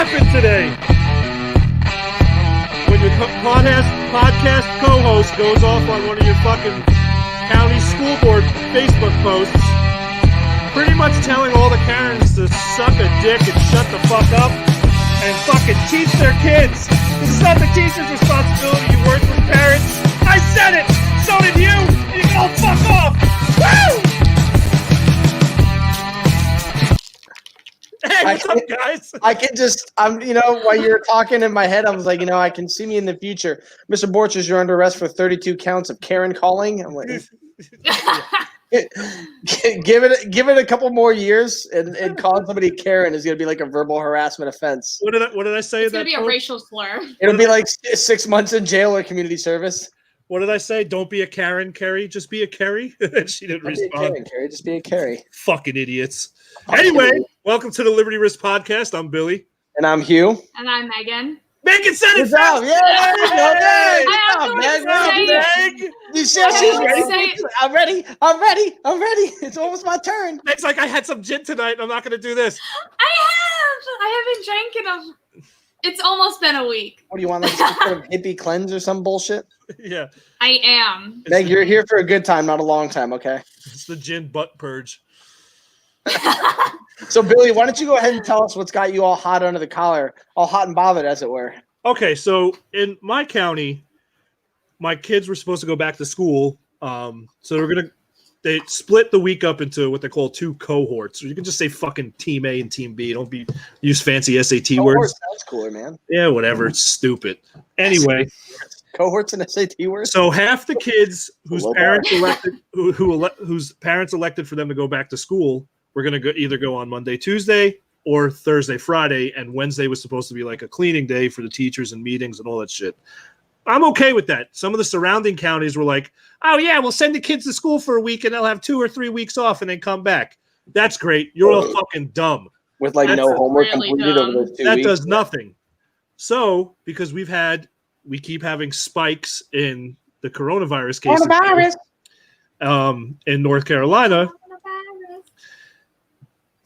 happened today? When your podcast co-host goes off on one of your fucking county school board Facebook posts, pretty much telling all the Karens to suck a dick and shut the fuck up and fucking teach their kids. This is not the teacher's responsibility. You work with parents. I said it. So did you. You can all fuck off. Woo! Hey, what's up, guys? While you're talking in my head, I was like, I can see me in the future. Mr. Borchers, you're under arrest for 32 counts of Karen calling. I'm like, give it a couple more years, and calling somebody Karen is going to be like a verbal harassment offense. What did I say? It's going to be a racial slur. It'll be like 6 months in jail or community service. What did I say? Don't be a Karen, Carrie. Just be a Carrie. She didn't respond. Be a Karen, Carrie. Just be a Carrie. Fucking idiots. Anyway, welcome to the Liberty Risk Podcast. I'm Billy. And I'm Hugh. And I'm Megan. Megan said it fast. Yeah, Meg. You said she's ready. I'm ready. It's almost my turn. Meg's like, I had some gin tonight, and I'm not going to do this. I haven't drank in it's almost been a week. What do you want, like some sort of hippie cleanse or some bullshit? Yeah. I am. Meg, you're here for a good time, not a long time, okay? It's the gin butt purge. So, Billy, why don't you go ahead and tell us what's got you all hot under the collar, all hot and bothered, as it were. Okay, so in my county, my kids were supposed to go back to school. So they split the week up into what they call two cohorts. So you can just say fucking Team A and Team B. Don't use fancy SAT words. Sounds cooler, man. Yeah, whatever. It's stupid. Anyway. Cohorts and SAT words. So half the kids whose parents elected for them to go back to school were going to either go on Monday, Tuesday, or Thursday, Friday, and Wednesday was supposed to be like a cleaning day for the teachers and meetings and all that shit. I'm okay with that. Some of the surrounding counties were like, oh yeah, we'll send the kids to school for a week and they'll have 2 or 3 weeks off and then come back. That's great. You're all fucking dumb. With no homework really completed dumb. over those 2 weeks. That does nothing. So, because we keep having spikes in the coronavirus cases in North Carolina,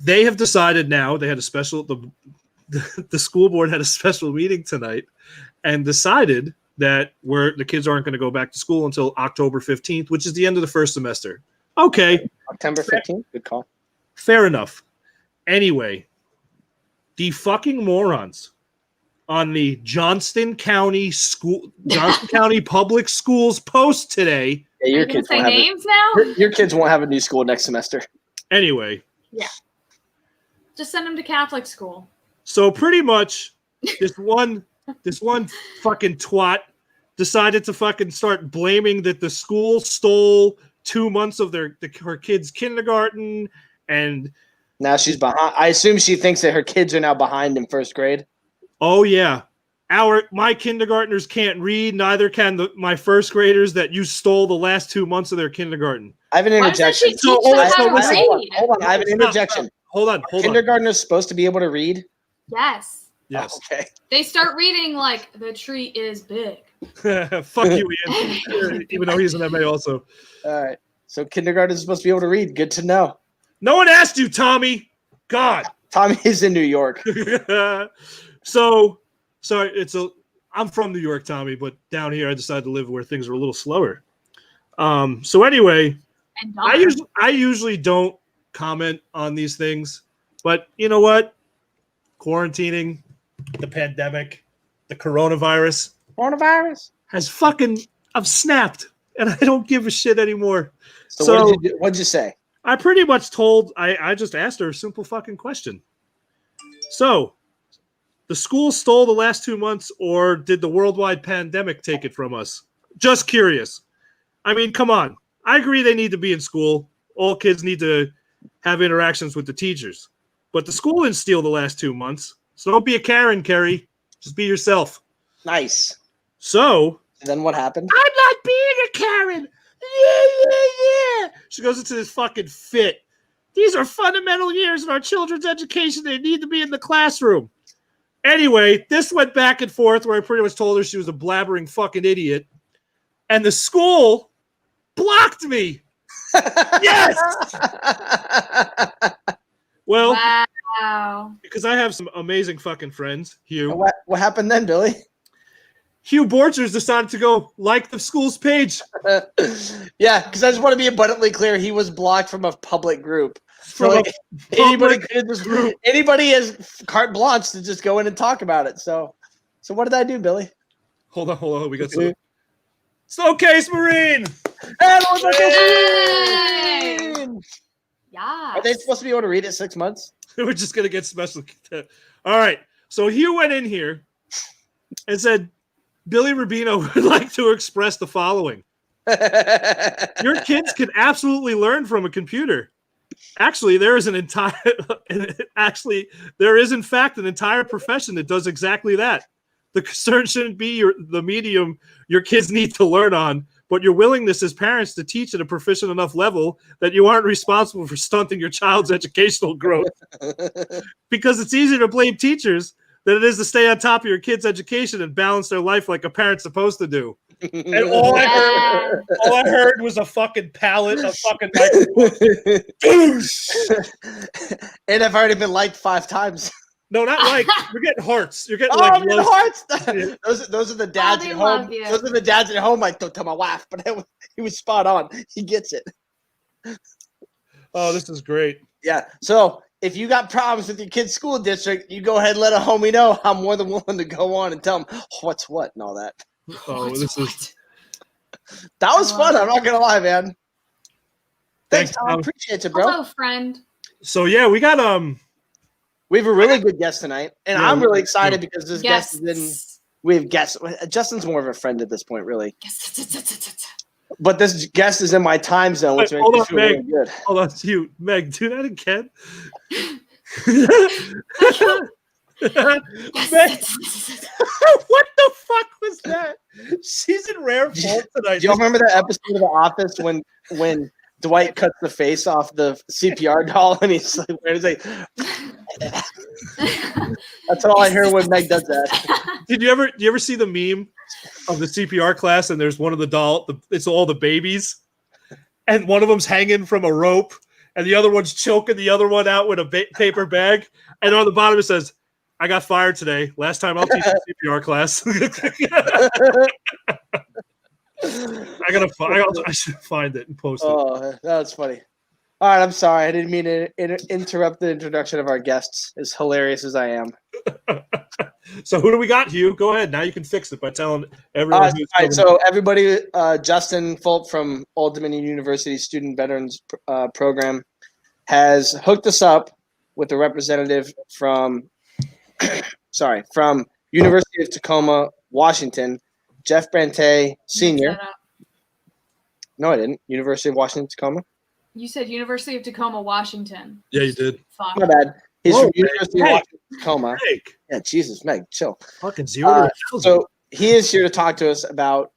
they have decided now, they had a special, the school board had a special meeting tonight and decided that the kids aren't going to go back to school until October 15th, which is the end of the first semester. Okay. October 15th? Good call. Fair enough. Anyway, the fucking morons on the Johnston County Public Schools post today. Yeah, your kids say names now? Your kids won't have a new school next semester. Anyway. Yeah. Just send them to Catholic school. So pretty much this one fucking twat decided to fucking start blaming that the school stole 2 months of her kids' kindergarten, and now she's behind. I assume she thinks that her kids are now behind in first grade. Oh yeah, my kindergartners can't read, neither can my first graders that you stole the last 2 months of their kindergarten. I have an interjection. Hold on. I have an interjection. Hold on. Kindergartners supposed to be able to read? Yes. Yes. Okay. They start reading like the tree is big. Fuck you, Ian. Even though he's an MA also. All right. So kindergarten is supposed to be able to read. Good to know. No one asked you, Tommy. God. Tommy is in New York. So I'm from New York, Tommy, but down here I decided to live where things are a little slower. So anyway, I usually don't comment on these things, but you know what? Quarantining, the pandemic, the coronavirus has I've snapped, and I don't give a shit anymore. So what'd you say? I pretty much I just asked her a simple fucking question. So, the school stole the last 2 months, or did the worldwide pandemic take it from us? Just curious. I mean, come on. I agree they need to be in school. All kids need to have interactions with the teachers. But the school didn't steal the last 2 months. So don't be a Karen, Carrie. Just be yourself. Nice. So. And then what happened? I'm not being a Karen. Yeah. She goes into this fucking fit. These are fundamental years in our children's education. They need to be in the classroom. Anyway, this went back and forth where I pretty much told her she was a blabbering fucking idiot. And the school blocked me. Yes. Well, wow. Because because I have some amazing fucking friends. Hugh. What happened then, Billy? Hugh Borchers decided to go like the school's page. Yeah, because I just want to be abundantly clear. He was blocked from a public group. From So, public anybody has carte blanche to just go in and talk about it. So what did I do, Billy? Hold on. We got some. Snowcase Marine. Hey! Yeah. Are they supposed to be able to read it 6 months? We're just gonna get special. All right. So Hugh went in here and said, Billy Rubino would like to express the following. Your kids can absolutely learn from a computer. Actually, there is in fact an entire profession that does exactly that. The concern shouldn't be the medium your kids need to learn on, but your willingness as parents to teach at a proficient enough level that you aren't responsible for stunting your child's educational growth. Because it's easier to blame teachers than it is to stay on top of your kid's education and balance their life like a parent's supposed to do. And all I heard was a fucking pallet of fucking microphone. And I've already been liked 5 times. No, not like you're getting hearts. You're getting hearts. Yeah. Those are the dads at home. Those are the dads at home. Like, don't tell my wife, but he was spot on. He gets it. Oh, this is great. Yeah. So if you got problems with your kid's school district, you go ahead and let a homie know. I'm more than willing to go on and tell him what's what and all that. Oh, That was fun. I'm not gonna lie, man. Thanks, Tom. Tom. Appreciate you, bro. Hello, friend. So yeah, we got We have a really good guest tonight, and I'm really excited because this guest is in. We have guests. Justin's more of a friend at this point, really. But this guest is in my time zone, which makes me feel really good. Hold on, you, Meg. Do that again. Meg, what the fuck was that? She's in rare form tonight. Do you remember that episode of The Office when Dwight cuts the face off the CPR doll and he's like, that's all I hear when Meg does that. Did you ever see the meme of the CPR class and there's one of the doll, it's all the babies, and one of them's hanging from a rope and the other one's choking the other one out with a paper bag, and on the bottom it says, I got fired today. Last time I'll teach a CPR class. I should find it and post it. Oh, that's funny. All right, I'm sorry. I didn't mean to interrupt the introduction of our guests, as hilarious as I am. So who do we got, Hugh? Go ahead. Now you can fix it by telling everyone. All right, so everybody, Justin Fulp from Old Dominion University Student Veterans Program has hooked us up with a representative from University of Tacoma, Washington, Jeff Dante, Sr. No, I didn't. University of Washington, Tacoma. You said University of Tacoma, Washington. Yeah, you did. Fuck. My bad. He's from University of Washington, Tacoma. Meg. Yeah, Jesus, Meg, chill. Fucking 0 to 1,000. So he is here to talk to us about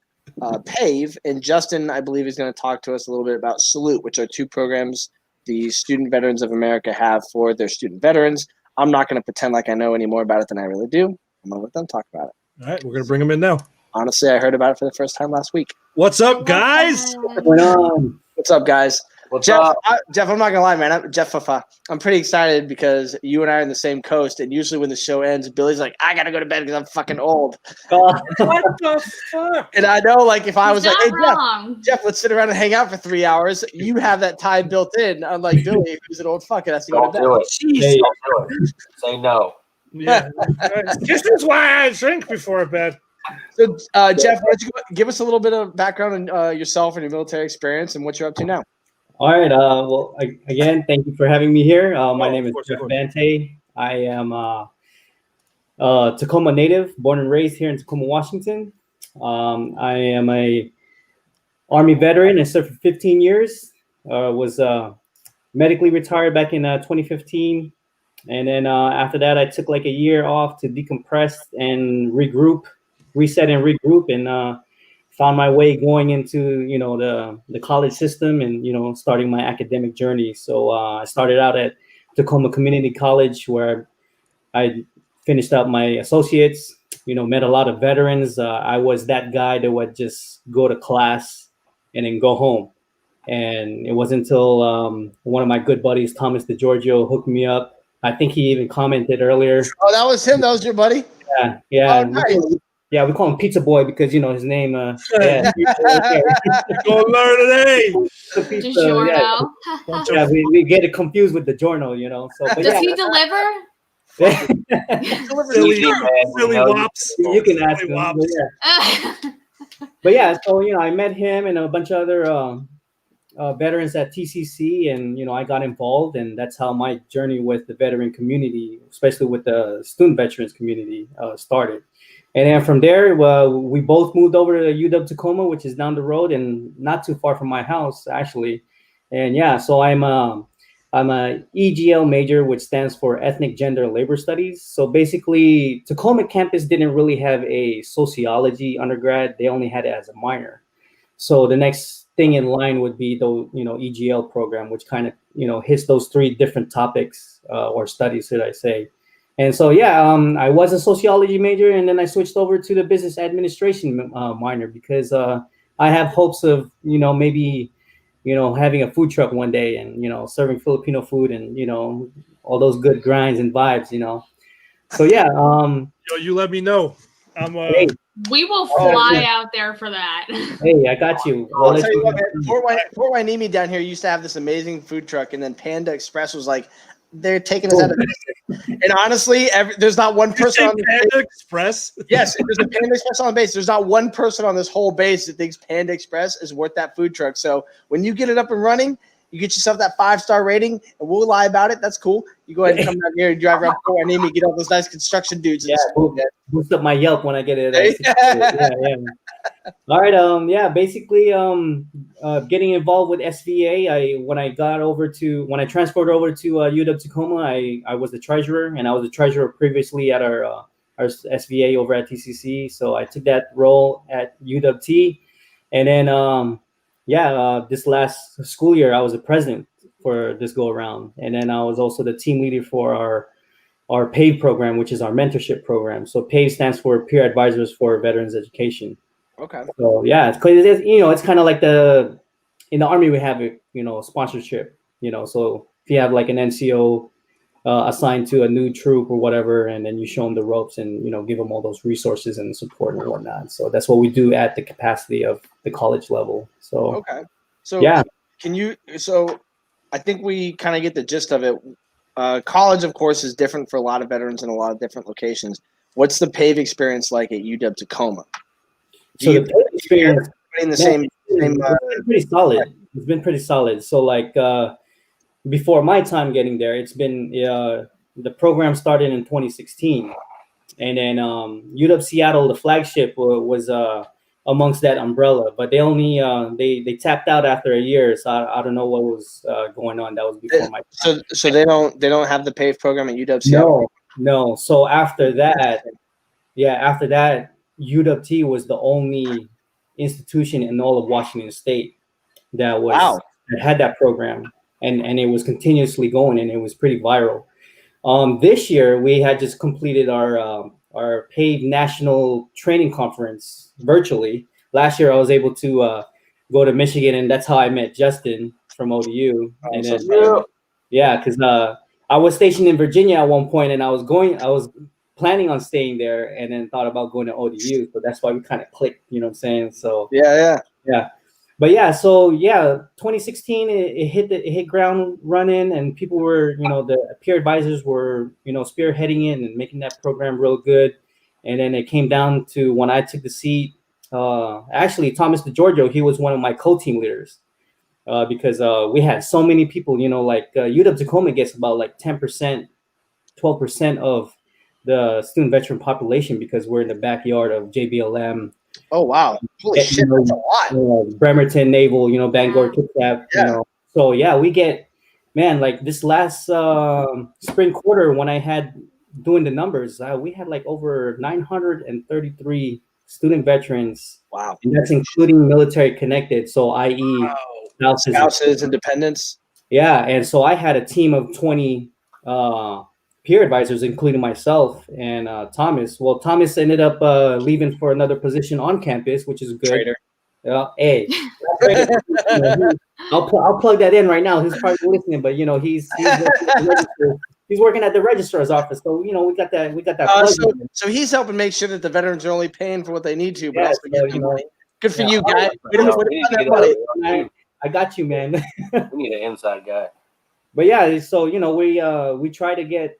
PAVE, and Justin, I believe, is going to talk to us a little bit about Salute, which are 2 programs the Student Veterans of America have for their student veterans. I'm not going to pretend like I know any more about it than I really do. I'm going to let them talk about it. All right, we're going to bring him in now. Honestly, I heard about it for the first time last week. What's up, guys? What's going on? What's up, guys? What's Jeff, up? Jeff, I'm not gonna lie, man. I'm pretty excited because you and I are on the same coast, and usually when the show ends, Billy's like, "I gotta go to bed because I'm fucking old." What the fuck? And I know, like, if I was like, "Hey, wrong. Jeff, let's sit around and hang out for 3 hours," you have that time built in. Unlike Billy, who's an old fuck and has to go to bed. Do it. Jeez. Don't do it. Say no. Yeah. This is why I drink before bed. So, Jeff, why don't you give us a little bit of background on yourself and your military experience and what you're up to now? All right. Well, again, thank you for having me here. My name is Jeff Of course. Dante. I am a Tacoma native, born and raised here in Tacoma, Washington. I am a Army veteran. I served for 15 years. Was medically retired back in 2015. And then after that, I took like a year off to decompress and reset and regroup, and found my way going into, the college system and, starting my academic journey. So I started out at Tacoma Community College, where I finished up my associates, met a lot of veterans. I was that guy that would just go to class and then go home. And it wasn't until one of my good buddies, Thomas DeGiorgio, hooked me up I think he even commented earlier. Oh, that was him. That was your buddy. Yeah, yeah. Oh, nice. Yeah, we call him Pizza Boy because his name. Yeah, You're gonna learn today. the pizza, DiGiorno. yeah, we get it confused with the Giorno, So, but Does he deliver? Silly, man, silly wops. you can ask Silly him. wops. But yeah, so I met him and a bunch of other veterans at TCC, and I got involved, and that's how my journey with the veteran community, especially with the student veterans community, started. And then from there, we both moved over to UW Tacoma, which is down the road and not too far from my house, actually. And yeah, so I'm a EGL major, which stands for Ethnic, Gender, Labor Studies. So basically, Tacoma campus didn't really have a sociology undergrad; they only had it as a minor. So the next thing in line would be the EGL program, which kind of hits those three different topics or studies, should I say. And so I was a sociology major, and then I switched over to the business administration minor because I have hopes of maybe having a food truck one day and serving Filipino food and all those good grinds and vibes. So yeah. Yo, you let me know. I'm Hey, We will fly out there for that. hey, I got you. I'll tell you what, man. Fort Wainimi down here used to have this amazing food truck, and then Panda Express was like, they're taking us out of business. And honestly, there's not one person on the Panda Express. Yes, there's a Panda Express on the base. There's not one person on this whole base that thinks Panda Express is worth that food truck. So when you get it up and running, you get yourself that 5-star rating, and we'll lie about it. That's cool. You go ahead and come down here and drive around Fort Wainimi, get all those nice construction dudes. Yeah, boost up my Yelp when I get it. Yeah. All right. Basically, getting involved with SVA. When I transferred over to UW Tacoma, I was the treasurer, and I was the treasurer previously at our SVA over at TCC. So I took that role at UWT, and then this last school year I was the president for this go around, and then I was also the team leader for our PAVE program, which is our mentorship program. So PAVE stands for Peer Advisors for Veterans Education. Okay. So yeah, it's kind of like in the Army we have sponsorship. So if you have like an NCO assigned to a new troop or whatever, and then you show them the ropes and give them all those resources and support and whatnot. So that's what we do at the capacity of the college level. So okay. So yeah, So I think we kind of get the gist of it. College, of course, is different for a lot of veterans in a lot of different locations. What's the PAVE experience like at UW Tacoma? So the PAVE experience in the same pretty solid. It's been pretty solid. So like before my time getting there, it's been the program started in 2016, and then UW Seattle, the flagship, was amongst that umbrella, but they only they tapped out after a year. So I don't know what was going on. That was before my time. So they don't have the PAVE program at UW Seattle? No. So after that, UWT was the only institution in all of Washington State that had that program, and it was continuously going, and it was pretty viral. This year we had just completed our PAVE National Training Conference virtually. Last year I was able to go to Michigan, and that's how I met Justin from ODU. And then, because I was stationed in Virginia at one point, and I was planning on staying there, and then thought about going to ODU. So that's why we kind of clicked, you know what I'm saying? So yeah. But 2016 it hit ground running, and people were, the peer advisors were, spearheading it and making that program real good. And then it came down to when I took the seat. Actually, Thomas DeGiorgio, he was one of my co-team leaders because we had so many people. UW Tacoma gets about like 10%, 12% of the student veteran population because we're in the backyard of JBLM. Oh wow! Holy shit, that's a lot. Bremerton Naval, Bangor, Kitsap. So yeah, we get, man, like this last spring quarter when I had doing the numbers, we had like over 933 student veterans. Wow, and that's including military connected. So i.e. spouses and dependents. Yeah, and so I had a team of 20 peer advisors, including myself and Thomas. Well, Thomas ended up leaving for another position on campus, which is good. Trader. Hey, I'll plug that in right now. He's probably listening, but he's he's working at the registrar's office. So we got that plug in. So he's helping make sure that the veterans are only paying for what they need to, but Yeah, also so, getting money. Good for yeah, you, guy. we need to get Money. I got you, man. We need an inside guy. But yeah, so we try to get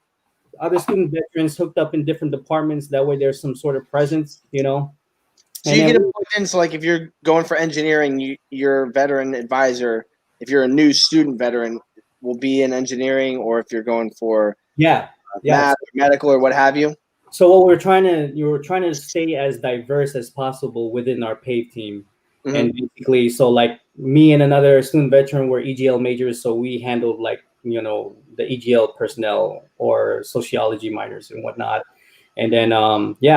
other student veterans hooked up in different departments. That way, there's some sort of presence, So And you then get it plugged in. So like if you're going for engineering, your veteran advisor, if you're a new student veteran, will be in engineering, or if you're going for yeah. math, or medical, or what have you. So what we're trying to stay as diverse as possible within our PAVE team. Mhm. And basically, so like me and another student veteran were EGL majors, so we handled like the EGL personnel or sociology minors and whatnot. And then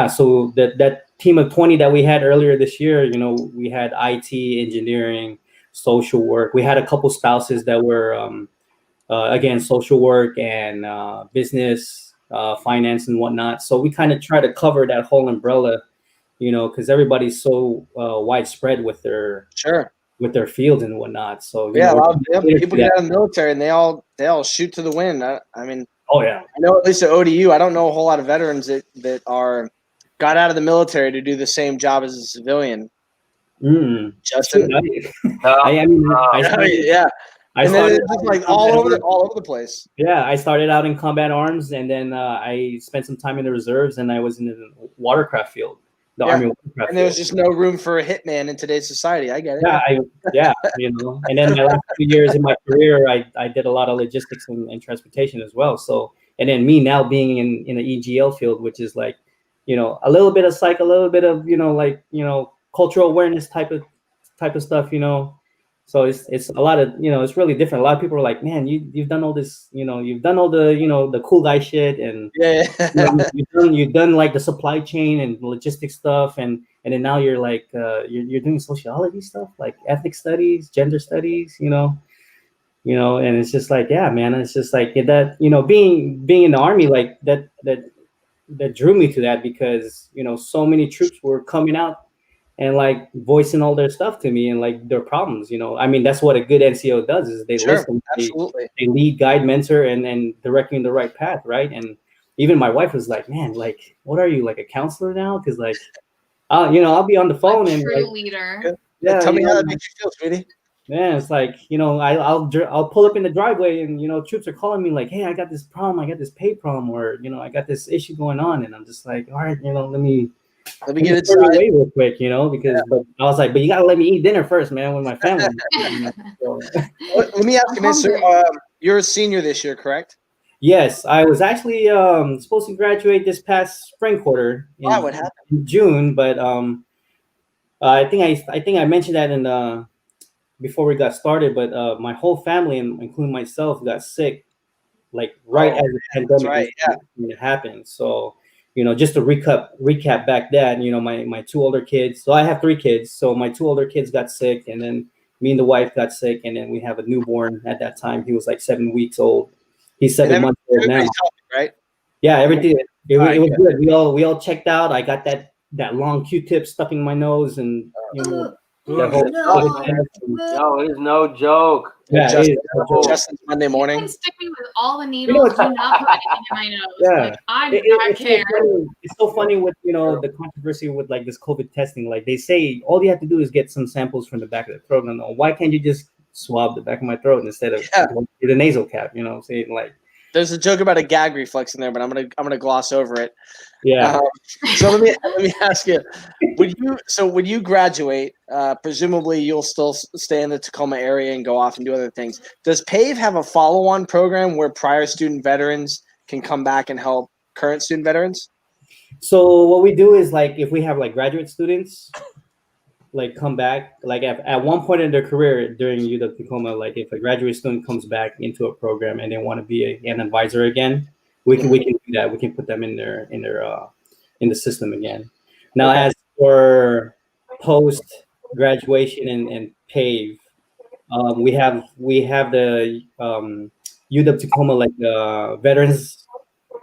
so that team of 20 that we had earlier this year, we had IT, engineering, social work. We had a couple spouses that were again social work and business, finance and whatnot. So we kind of try to cover that whole umbrella, because everybody's so widespread with their Sure. fields and whatnot. So Yeah, a lot of people get out of the military and they all shoot to the wind. I mean, oh yeah, I know at least at ODU, I don't know a whole lot of veterans that are got out of the military to do the same job as a civilian. Justin, I mean, yeah. I And then started it's just like all over the place. Yeah, I started out in combat arms, and then I spent some time in the reserves, and I was in the watercraft field, the Army watercraft. And there's just no room for a hitman in today's society. I get it. Yeah, And then my last 2 years in my career, I did a lot of logistics and transportation as well. So, and then me now being in the EGL field, which is like, a little bit of psych, a little bit of cultural awareness type of stuff, So it's a lot of it's really different. A lot of people are like, man, you've done all this, you've done all the the cool guy shit, and you've done like the supply chain and logistics stuff, and then now you're like you're doing sociology stuff, like ethnic studies, gender studies, and it's just like, yeah, man, it's just like that, being in the Army, like that drew me to that, because so many troops were coming out and like voicing all their stuff to me and like their problems. I mean, that's what a good NCO does, is they listen, they lead, guide, mentor, and direct you in the right path, right? And even my wife was like, man, like, what are you, like a counselor now? Because like I'll be on the phone and true like, leader. Yeah, tell me how that makes you feel, sweetie. Man, it's like, I'll pull up in the driveway and troops are calling me like, hey, I got this problem, I got this pay problem, or I got this issue going on, and I'm just like, all right, let me get it away real quick, because but I was like, but you gotta let me eat dinner first, man, with my family. So. Let me ask you this, sir. You're a senior this year, correct? Yes, I was actually supposed to graduate this past spring quarter in June, but I think I mentioned that in before we got started, but my whole family, including myself, got sick, like as the pandemic happened. So, just to recap back then, my two older kids. So I have 3 kids. So my 2 older kids got sick, and then me and the wife got sick, and then we have a newborn at that time. He was like 7 weeks old. He's 7 months old now. Right? Yeah, everything. It was good. We all checked out. I got that long Q-tip stuck in my nose, and No, it is no joke. Yeah, Justin's Monday morning. You can stick me with all the needles. Do not put anything in my nose. Yeah. Like, I do not care. It's so funny with the controversy with like this COVID testing. Like they say, all you have to do is get some samples from the back of the throat. No, why can't you just swab the back of my throat instead of the nasal cap? You know what I'm saying? Like, there's a joke about a gag reflex in there, but I'm gonna gloss over it. Yeah. So let me ask you: when you graduate, presumably you'll still stay in the Tacoma area and go off and do other things. Does PAVE have a follow-on program where prior student veterans can come back and help current student veterans? So what we do is, like, if we have like graduate students like come back, like at one point in their career during UW Tacoma, like if a graduate student comes back into a program and they want to be an advisor again, we can do that. We can put them in the system again. Now, as for post graduation and PAVE, we have the UW Tacoma, like veterans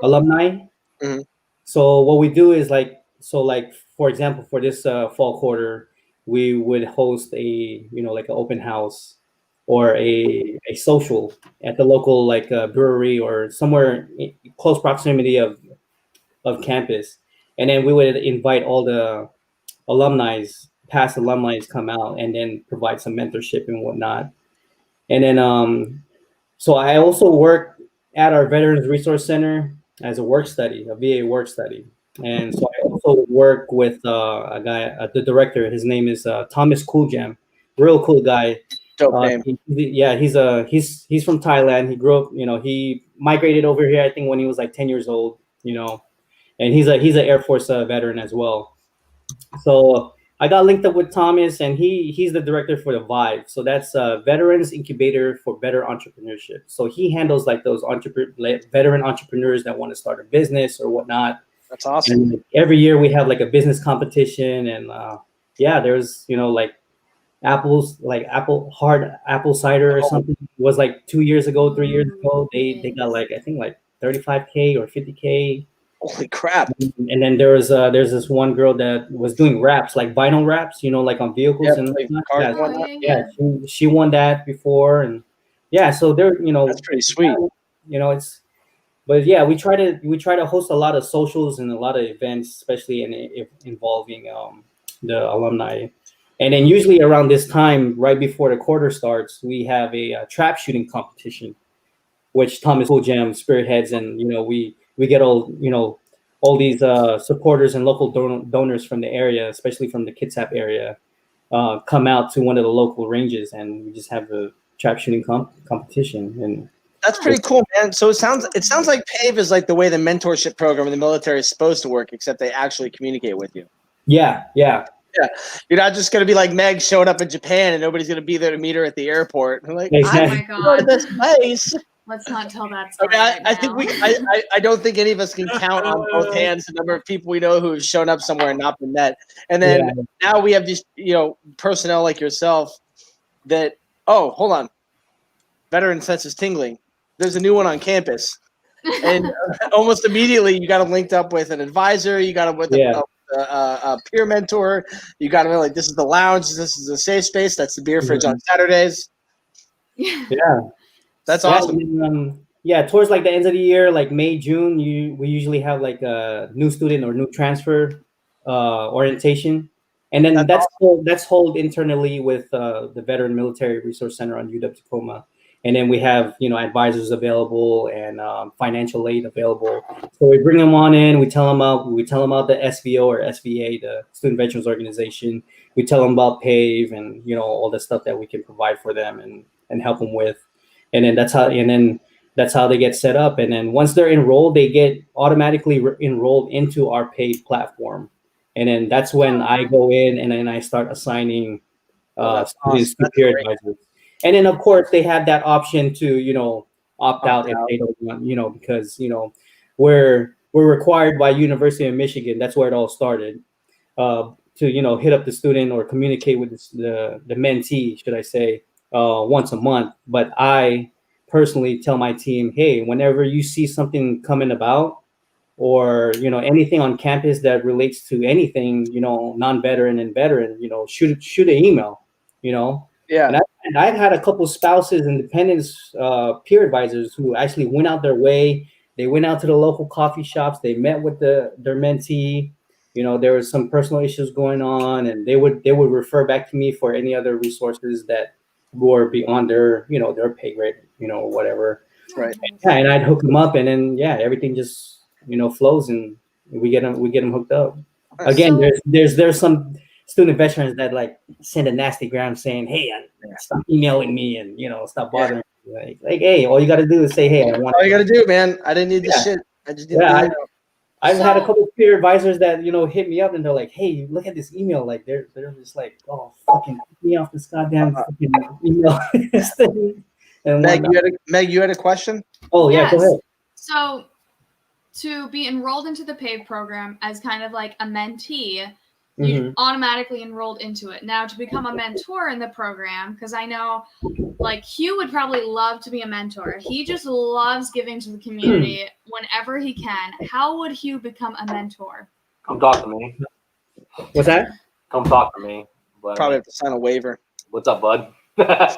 alumni. Mm-hmm. So what we do is like for example, for this fall quarter, we would host like an open house or a social at the local like brewery or somewhere in close proximity of campus, and then we would invite all the past alumni come out and then provide some mentorship and whatnot. And then so I also work at our Veterans Resource Center as a work study, a VA work study. And so I also work with a guy, the director. His name is Thomas Cooljam, real cool guy. Dope name. He's from Thailand. He grew up, he migrated over here, I think, when he was like 10 years old, and he's an Air Force veteran as well. So I got linked up with Thomas, and he's the director for the Vive. So that's Veterans Incubator for Better Entrepreneurship. So he handles like those veteran entrepreneurs that want to start a business or whatnot. That's awesome. And every year we have like a business competition, and there's like hard apple cider or something. It was like 2 years ago, 3 years ago. They got like I think like 35K or 50K. Holy crap! And then there's this one girl that was doing wraps, like vinyl wraps, like on vehicles and like she won that before, and so they're that's pretty sweet. But yeah, we try to host a lot of socials and a lot of events, especially involving the alumni. And then usually around this time, right before the quarter starts, we have a trap shooting competition, which Thomas Cooljam spearheads, and we get all these supporters and local donors from the area, especially from the Kitsap area, come out to one of the local ranges, and we just have a trap shooting competition. And that's pretty cool, man. So it sounds like PAVE is like the way the mentorship program in the military is supposed to work, except they actually communicate with you. Yeah. You're not just gonna be like Meg showing up in Japan and nobody's gonna be there to meet her at the airport. I'm like, exactly. Oh my go to this place. Let's not tell that story. I think I don't think any of us can count on both hands the number of people we know who have shown up somewhere and not been met. And then now we have these, personnel like yourself that, hold on. Veteran sense is tingling. There's a new one on campus. And almost immediately you got them linked up with an advisor. You got them with a peer mentor. You got them like, this is the lounge. This is a safe space. That's the beer fridge on Saturdays. Yeah. That's awesome. Towards like the end of the year, like May, June, we usually have like a new student or new transfer orientation, and then that's held internally with the Veteran Military Resource Center on UW Tacoma, and then we have advisors available and financial aid available. So we bring them on in. We tell them about the SVO or SVA, the Student Veterans Organization. We tell them about PAVE and all the stuff that we can provide for them and help them with. And then that's how they get set up. And then once they're enrolled, they get automatically enrolled into our paid platform. And then that's when I go in and then I start assigning students to peer advisors. And then of course they have that option to opt out if they don't want, because we're required by University of Michigan. That's where it all started. To hit up the student or communicate with the mentee, should I say, once a month. But I personally tell my team, hey, whenever you see something coming about or anything on campus that relates to anything non-veteran and veteran, shoot an email. And I've had a couple spouses and dependents peer advisors who actually went out their way. They went out to the local coffee shops. They met with their mentee. There was some personal issues going on, and they would refer back to me for any other resources that were beyond their pay grade, whatever. Right. And I'd hook them up, and then everything just flows, and we get them hooked up. Again, there's some student veterans that like send a nasty gram saying, hey, stop emailing me and stop bothering me. Like hey, all you got to do is say, hey, I want. All you got to do, man. I didn't need this shit. I just didn't. I've had a couple of peer advisors that hit me up and they're like, "Hey, look at this email." Like they're just like, "Oh, fucking get me off this goddamn fucking email." And Meg, you had a question? Oh yeah, go ahead. So, to be enrolled into the PAVE program as kind of like a mentee, you automatically enrolled into it. Now, to become a mentor in the program, because I know, like Hugh would probably love to be a mentor. He just loves giving to the community whenever he can. How would Hugh become a mentor? Come talk to me. What's that? Come talk to me. But, probably have to sign a waiver. What's up, bud? That's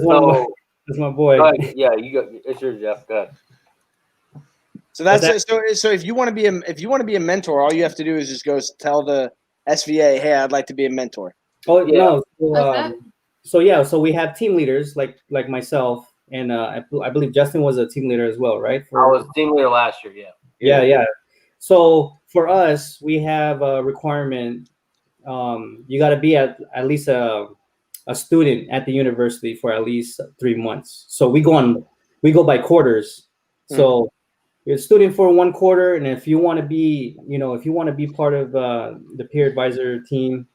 So that's my boy. go ahead. Yeah, you go. It's yours, Jeff. Go ahead. So that's it. So if you want to be a mentor, all you have to do is just go tell the SVA, hey, I'd like to be a mentor. Oh Yeah. no. That's So we have team leaders like myself, and I believe Justin was a team leader as well, right? I was team leader last year. Yeah. Yeah. So for us, we have a requirement. You got to be at least a student at the university for at least 3 months. So we go by quarters. So you're a student for 1 quarter, and if you want to be, part of the peer advisor team,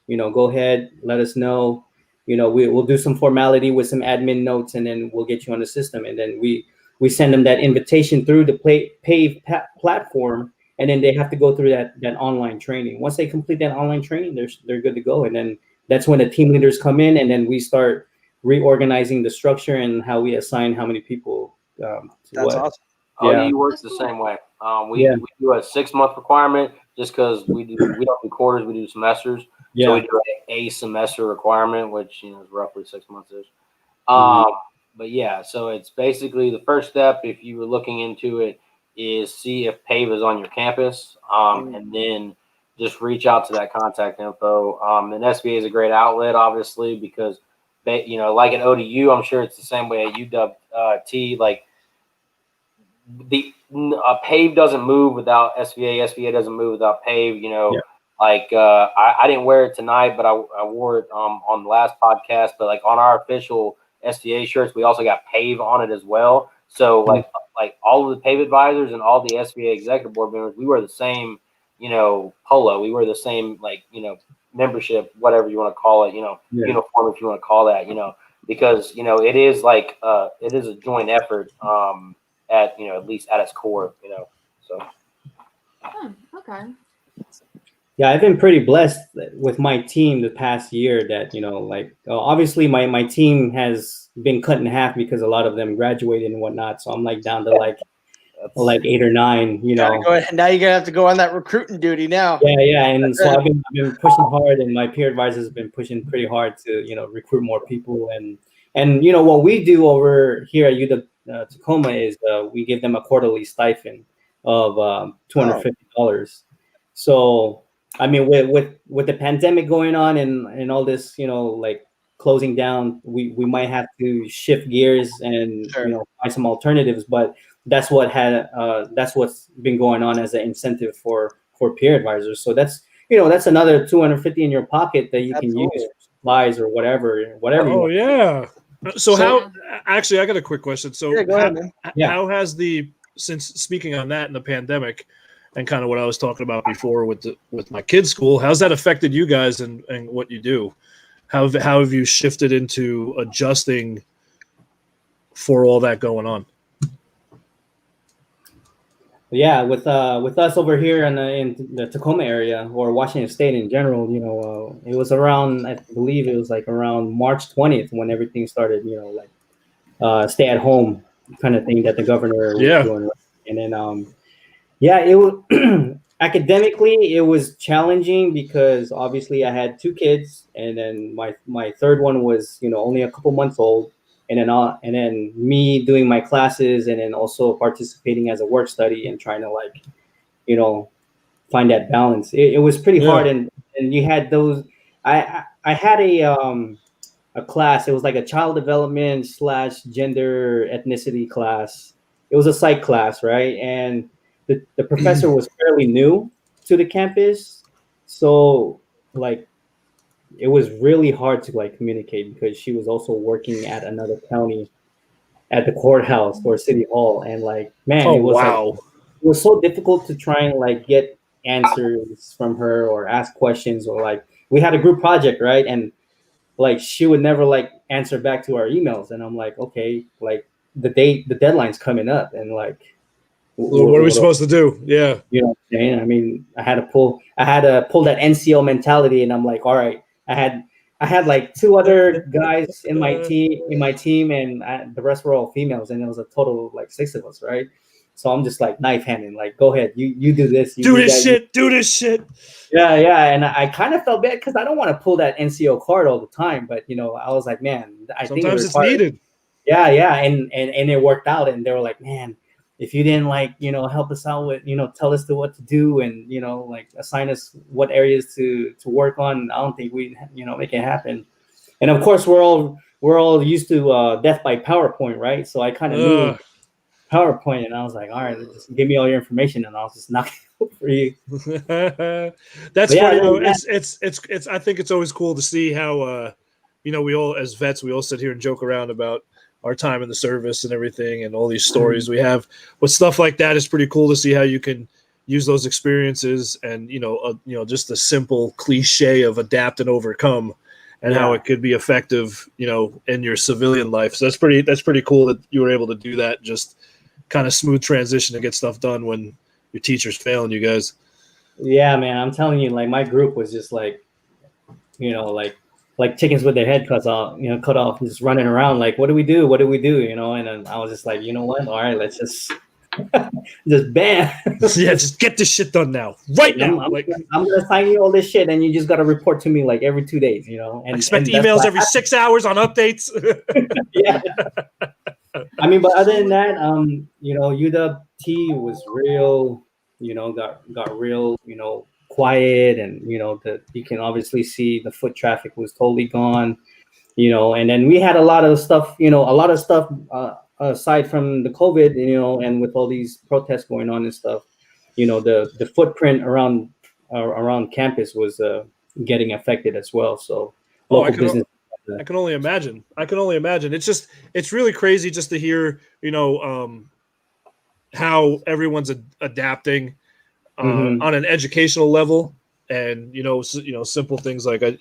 go ahead, let us know. We'll do some formality with some admin notes, and then we'll get you on the system. And then we send them that invitation through the Pave platform, and then they have to go through that online training. Once they complete that online training, they're good to go. And then that's when the team leaders come in, and then we start reorganizing the structure and how we assign how many people. That's awesome. OU works the same way. We do a 6-month requirement just because we don't do quarters, we do semesters. Yeah. So we do a semester requirement, which is roughly 6 months ish. But yeah, so it's basically the first step if you were looking into it is see if PAVE is on your campus, and then just reach out to that contact info. And SBA is a great outlet, obviously, because like at ODU, I'm sure it's the same way at UW-T. Like the PAVE doesn't move without SVA. SVA doesn't move without PAVE. Like I didn't wear it tonight, but I wore it on the last podcast. But like on our official SVA shirts, we also got PAVE on it as well. So like all of the PAVE advisors and all the SVA executive board members, we wear the same polo. We wear the same membership, whatever you want to call it. Uniform if you want to call that. Because it is like it is a joint effort. At least at its core. So. Okay. Yeah, I've been pretty blessed with my team the past year that, obviously my team has been cut in half because a lot of them graduated and whatnot. So I'm down to like 8 or 9, Now you're going to have to go on that recruiting duty now. Yeah. And so I've been pushing hard, and my peer advisors have been pushing pretty hard to, recruit more people. And what we do over here at UW Tacoma is we give them a quarterly stipend of $250. So I mean, with the pandemic going on and all this, closing down, we might have to shift gears and find some alternatives. But that's what's been going on as an incentive for peer advisors. So that's another $250 in your pocket that you can use for supplies or whatever. Oh yeah. So how? Actually, I got a quick question. So go ahead, man. How has since speaking on that in the pandemic, and kind of what I was talking about before with my kids' school, how's that affected you guys and what you do? How have you shifted into adjusting for all that going on? Yeah, with us over here in the Tacoma area or Washington State in general, it was around, I believe it was like around March 20th when everything started, stay at home kind of thing that the governor was doing. And then it was academically it was challenging because obviously I had 2 kids, and then my third one was only a couple months old, and then me doing my classes and then also participating as a work study and trying to find that balance. It was pretty hard, and you had those. I had a class. It was like a child development / gender ethnicity class. It was a psych class, right? And the professor was fairly new to the campus, so it was really hard to communicate because she was also working at another county at the courthouse or city hall, and it was so difficult to try and get answers from her or ask questions, or we had a group project, right? And she would never answer back to our emails, and I'm like, okay, the deadline's coming up, and what are we supposed to do? Yeah. You know what I'm saying? I mean, I had to pull that NCO mentality, and I'm like, all right, I had 2 other guys in my team, and the rest were all females, and it was a total of 6 of us, right? So I'm just like knife handing, like, go ahead, you do this, you do this that, shit, do this shit. Yeah, and I kind of felt bad because I don't want to pull that NCO card all the time, but I was like, man, I think sometimes it's needed. Yeah, and it worked out, and they were like, man, if you didn't help us out with tell us what to do and like assign us what areas to work on, I don't think we make it happen. And of course we're all used to death by PowerPoint, right? So I kind of knew PowerPoint, and I was like, all right, just give me all your information and I'll just knock it out for you. That's funny though. It's I think it's always cool to see how we all as vets, we all sit here and joke around about our time in the service and everything and all these stories we have. But stuff like that is pretty cool to see how you can use those experiences and just the simple cliche of adapt and overcome and how it could be effective in your civilian life. So that's pretty cool that you were able to do that, just kind of smooth transition to get stuff done when your teacher's failing you guys. Yeah, man, I'm telling you, like my group was just like like chickens with their head cut off, just running around like, what do we do, and then I was just like, you know what, all right, let's just just bam. Yeah, just get this shit done now, right now. I'm gonna assign you all this shit, and you just gotta report to me like every 2 days, and expect emails every 6 hours on updates. Yeah. I mean, but other than that, UW-T was real, got real, quiet, and you can obviously see the foot traffic was totally gone, and then we had a lot of stuff aside from the COVID, and with all these protests going on and stuff, the footprint around campus was getting affected as well. So local business. I can only imagine. It's really crazy just to hear, how everyone's adapting on an educational level, and simple things like I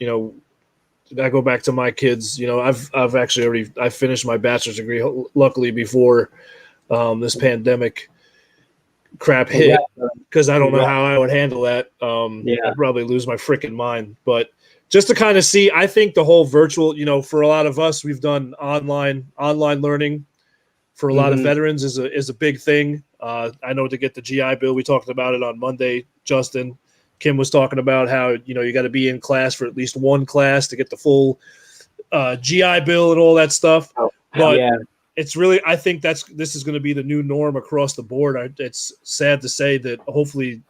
go back to my kids. I've actually I finished my bachelor's degree, luckily before this pandemic crap hit, because I don't know how I would handle that. I'd probably lose my freaking mind. But just to kind of see, I think the whole virtual, for a lot of us, we've done online learning. For a lot of veterans is a big thing. I know to get the GI Bill, we talked about it on Monday. Justin, Kim was talking about how you got to be in class for at least one class to get the full GI Bill and all that stuff. But it's really, I think this is going to be the new norm across the board. It's sad to say that hopefully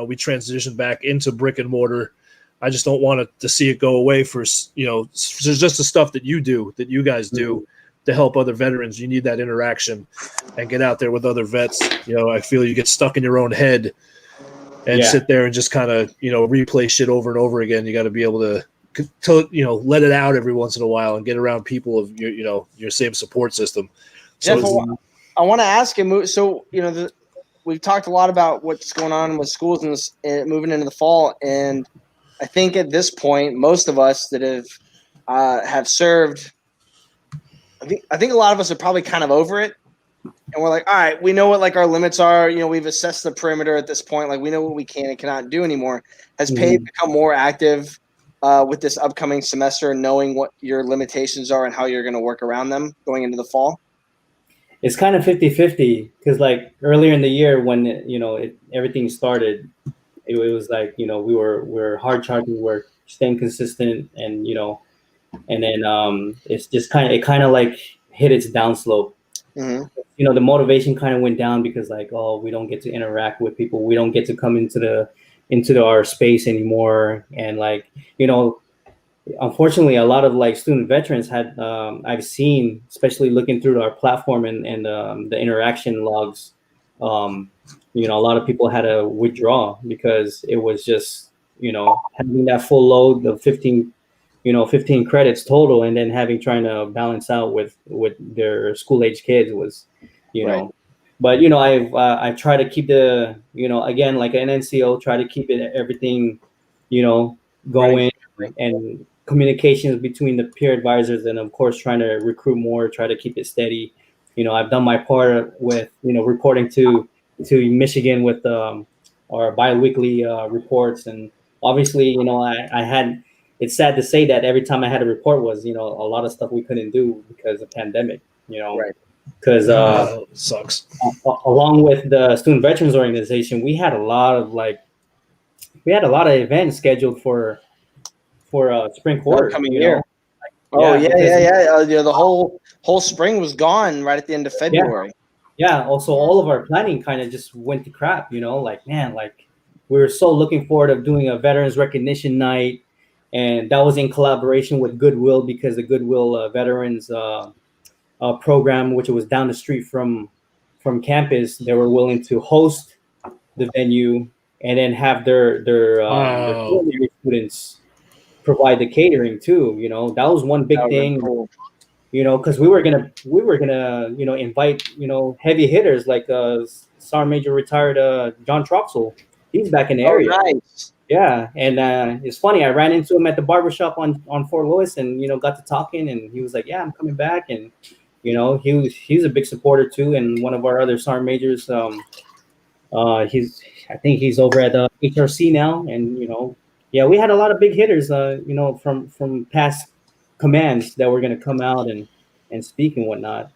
we transition back into brick and mortar. I just don't want to see it go away for just the stuff that you guys do. To help other veterans. You need that interaction and get out there with other vets. I feel you get stuck in your own head and sit there and just kind of, replay shit over and over again. You got to be able to let it out every once in a while and get around people of your same support system. So Jeff, I want to ask him. So, we've talked a lot about what's going on with schools and moving into the fall. And I think at this point, most of us that have served, I think a lot of us are probably kind of over it, and we're like, all right, we know what our limits are. We've assessed the perimeter at this point. We know what we can and cannot do anymore. Has PAVE become more active with this upcoming semester, knowing what your limitations are and how you're going to work around them going into the fall? It's kind of 50-50 because earlier in the year when everything started, it was like we were hard charging, we're staying consistent, and and then it's just kind of hit its downslope. The motivation kind of went down because we don't get to interact with people, we don't get to come into our space anymore, and unfortunately a lot of student veterans had I've seen, especially looking through our platform and the interaction logs, a lot of people had to withdraw because it was just having that full load of 15 credits total, and then trying to balance out with their school age kids was, right. But I've tried to keep the again, like an NCO, try to keep everything going, and communications between the peer advisors, and of course trying to recruit more, try to keep it steady. I've done my part with reporting to Michigan with our biweekly reports, and obviously I had. It's sad to say that every time I had a report was, a lot of stuff we couldn't do because of pandemic, Right. because sucks. Along with the Student Veterans Organization, we had a lot of events scheduled for spring quarter. Upcoming You year. know? Oh Yeah, yeah. The whole spring was gone right at the end of February. Yeah. Also, all of our planning kind of just went to crap. You know, like man, like we were so looking forward to doing a Veterans Recognition Night, and that was in collaboration with Goodwill because the Goodwill Veterans program, which was down the street from campus, they were willing to host the venue and then have their culinary students provide the catering too. You know, that was one big That would've been thing. cool. You know, because we were gonna invite heavy hitters like Sergeant Major retired John Troxel. He's back in the area. Nice. Yeah, and it's funny. I ran into him at the barbershop on Fort Lewis, and got to talking, and he was like, "Yeah, I'm coming back," and he's a big supporter too, and one of our other sergeant majors. I think he's over at HRC now, and yeah, we had a lot of big hitters, from past commands that were going to come out and speak and whatnot.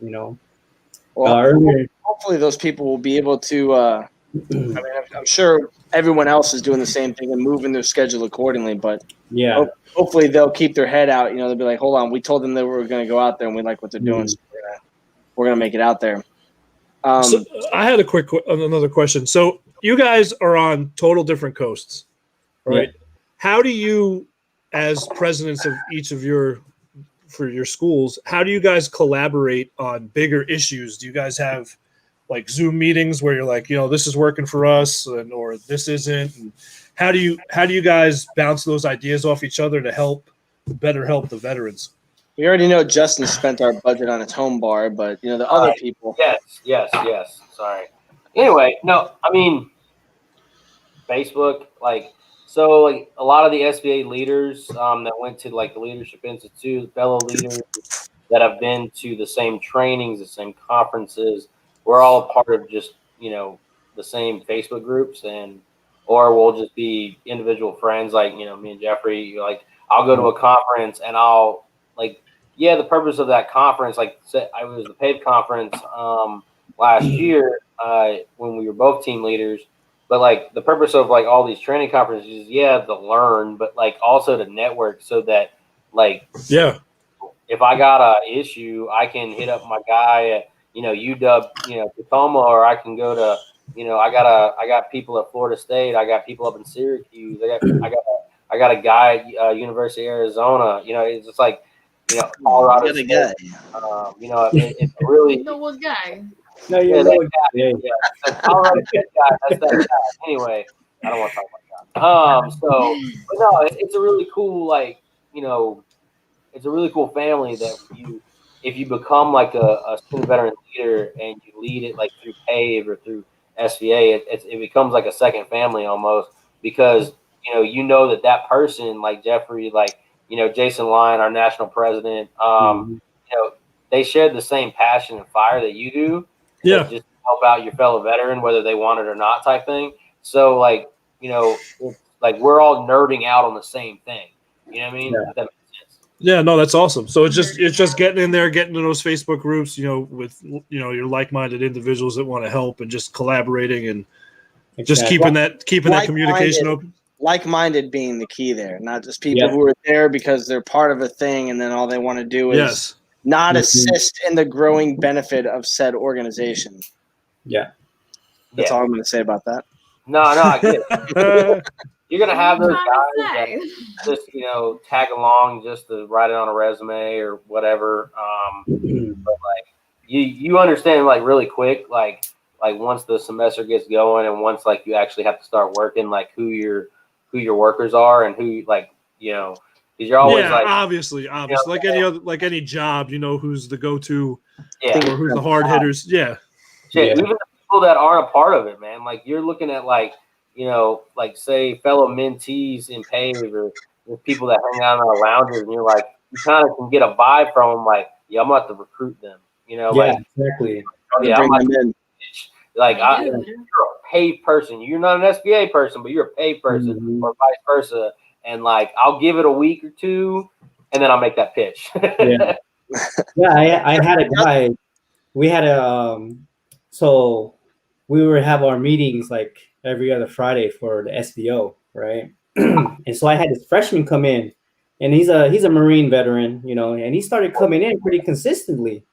Well, hopefully those people will be able to. I mean, I'm sure everyone else is doing the same thing and moving their schedule accordingly, but yeah. Hopefully they'll keep their head out. They'll be like, hold on, we told them that we were going to go out there and we like what they're doing. So we're going to make it out there. So I had another question. So you guys are on total different coasts, right? Yeah. How do you, as presidents of each of your schools, how do you guys collaborate on bigger issues? Do you guys have like Zoom meetings where you're like, this is working for us or this isn't? And how do you guys bounce those ideas off each other to better help the veterans? We already know Justin spent our budget on its home bar, but the other people. Yes. Sorry. Anyway, no, I mean, Facebook, so a lot of the SBA leaders that went to the Leadership Institute, fellow leaders that have been to the same trainings, the same conferences, we're all a part of just, the same Facebook groups or we'll just be individual friends. Like, me and Jeffrey, I'll go to a conference and I'll the purpose of that conference, I was the PAVE conference last year when we were both team leaders. But the purpose of all these training conferences is to learn, but also to network so that if I got a issue, I can hit up my guy at UW Tacoma, or I can go to I got people at Florida State, I got people up in Syracuse, I got a guy at University of Arizona. It's just Colorado State. It's really the one guy. No, Colorado State guy. That's that guy. Anyway, I don't want to talk about that. But no, it's a really cool it's a really cool family that if you become a student veteran leader and you lead it through PAVE or through SVA, it becomes a second family almost, because that person Jeffrey, Jason Lyon, our national president, they share the same passion and fire that you do. Yeah. Just help out your fellow veteran, whether they want it or not, type thing. So we're all nerding out on the same thing. You know what I mean? Yeah. That makes sense. Yeah, no, that's awesome. So it's just getting in there, getting in those Facebook groups, with your like-minded individuals that want to help, and just collaborating and just keeping that communication open. Like-minded being the key there, not just people who are there because they're part of a thing and then all they want to do is not assist in the growing benefit of said organization. Yeah. That's all I'm going to say about that. No, I get it. You're going to have those guys that just, tag along just to write it on a resume or whatever. But you understand really quick, once the semester gets going and once you actually have to start working, who your workers are and who because you're always obviously any job, who's the go-to or who's the hard hitters. Even the people that aren't a part of it, man, you're looking at say fellow mentees in PAVE or people that hang out in our lounges, and you're you kind of can get a vibe from them I'm gonna have to recruit them, exactly. Bring them in. You're a paid person. You're not an SBA person, but you're a paid person, or vice versa. And I'll give it a week or two, and then I'll make that pitch. I had a guy. we had so we would have our meetings like every other Friday for the SBO, right? And so I had this freshman come in, and he's a Marine veteran, and he started coming in pretty consistently.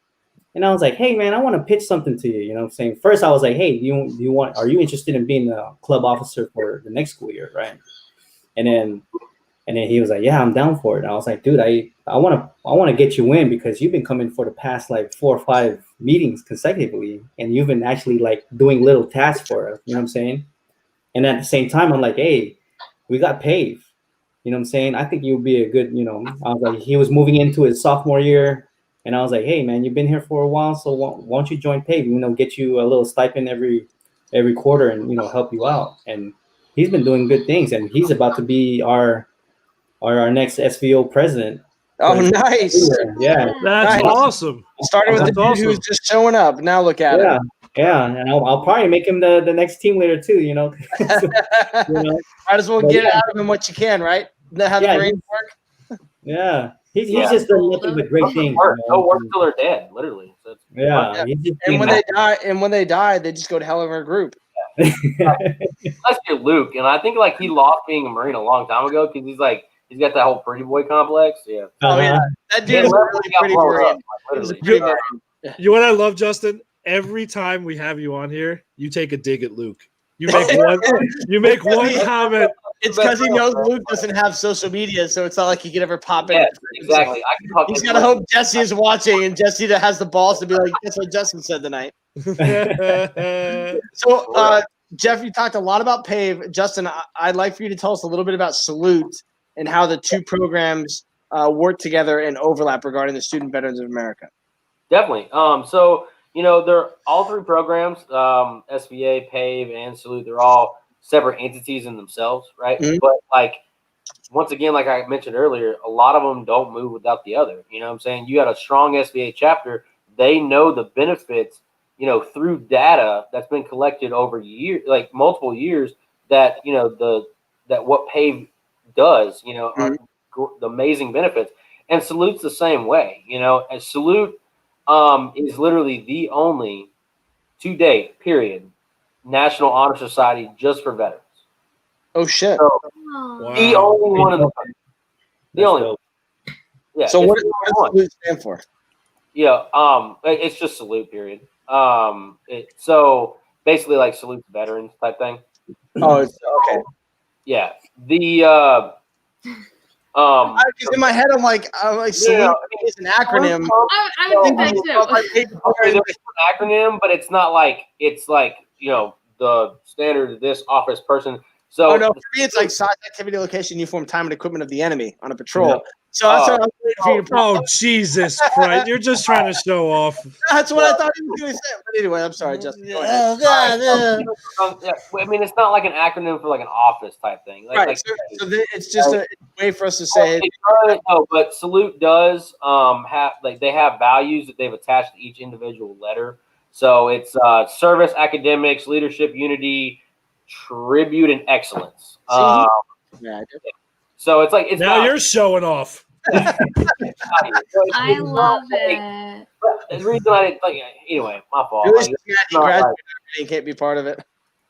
And I was like, hey man, I want to pitch something to you. You know what I'm saying? First I was like, hey, are you interested in being a club officer for the next school year, right? And then he was like, yeah, I'm down for it. And I was like, dude, I want to get you in because you've been coming for the past like 4 or 5 meetings consecutively, and you've been actually like doing little tasks for us. You know what I'm saying? And at the same time, I'm like, hey, we got Pave. You know what I'm saying? I think you'll be a good, I was like, he was moving into his sophomore year. And I was like, hey, man, you've been here for a while. So why don't you join Pave? Get you a little stipend every quarter and, help you out. And he's been doing good things. And he's about to be our next SVO president. Oh, nice. Yeah. That's awesome. Started with the dude who's just showing up. Now look at it. Yeah, and I'll probably make him the next team leader too. Might as well get out of him what you can, right? How the brains work. Yeah, he's just done nothing but great things. They'll work till they're dead, literally. So and when they die, they just go to hell of a group. Let's get Luke, and I think like he lost being a Marine a long time ago because he's got that whole pretty boy complex. Yeah. Oh yeah, that dude is really pretty Marine. You know what I love, Justin? Every time we have you on here, you take a dig at Luke. You make one comment. It's because he knows Luke doesn't have social media, so it's not like he could ever pop in. Yeah, exactly. He's got to hope Jesse is watching, and Jesse has the balls to be like, "That's what Justin said tonight." So, Jeff, you talked a lot about Pave. Justin, I'd like for you to tell us a little bit about Salute and how the two programs work together and overlap regarding the Student Veterans of America. Definitely. So, they're all 3 programs, SVA, PAVE, and Salute. They're all separate entities in themselves, right? Mm-hmm. But like, once again, like I mentioned earlier, a lot of them don't move without the other. You know what I'm saying? You got a strong SVA chapter. They know the benefits, through data that's been collected over years, like multiple years, that, that what PAVE does, mm-hmm. The amazing benefits. And Salute's the same way, and Salute is literally the only, to date, period, National Honor Society just for veterans. Oh shit! So, wow. The only one in the country. The only one. Yeah. So what does Salute stand for? Yeah. It's just Salute. Period. So basically, like Salute veterans type thing. Oh, it's okay. Yeah. The in my head, I'm like Salute is an acronym. I would think that too. Okay, there's an acronym, but it's not like the standard of this office person. So no, for me it's like size, activity, location, uniform, time, and equipment of the enemy on a patrol. Yeah. So that's what I was waiting for you to. Oh Jesus Christ! You're just trying to show off. That's what I thought he was going to say. But anyway, I'm sorry, Justin. Oh God! I mean, it's not like an acronym for like an office type thing. Right. So it's just a way for us to say. No, but Salute does have they have values that they've attached to each individual letter. So it's service, academics, leadership, unity, tribute, and excellence. So it's like you're showing off. I love it. The reason I didn't anyway, my fault. You can't be part of it.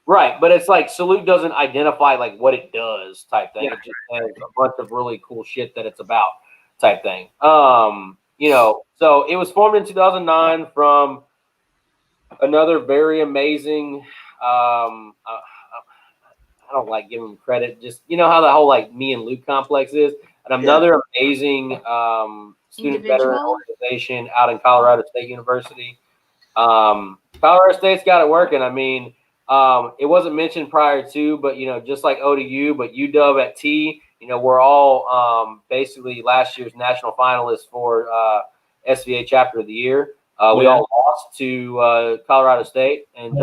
Right, but it's like Salute doesn't identify like what it does type thing. Yeah. It just has a bunch of really cool shit that it's about type thing. So it was formed in 2009 from another very amazing. I don't like giving him credit. Just how the whole like me and Luke complex is. And another amazing student veteran organization out in Colorado State University. Colorado State's got it working. I mean, it wasn't mentioned prior to, but just like ODU, but UW at T. We're all basically last year's national finalists for SVA Chapter of the Year. We all lost to Colorado State. And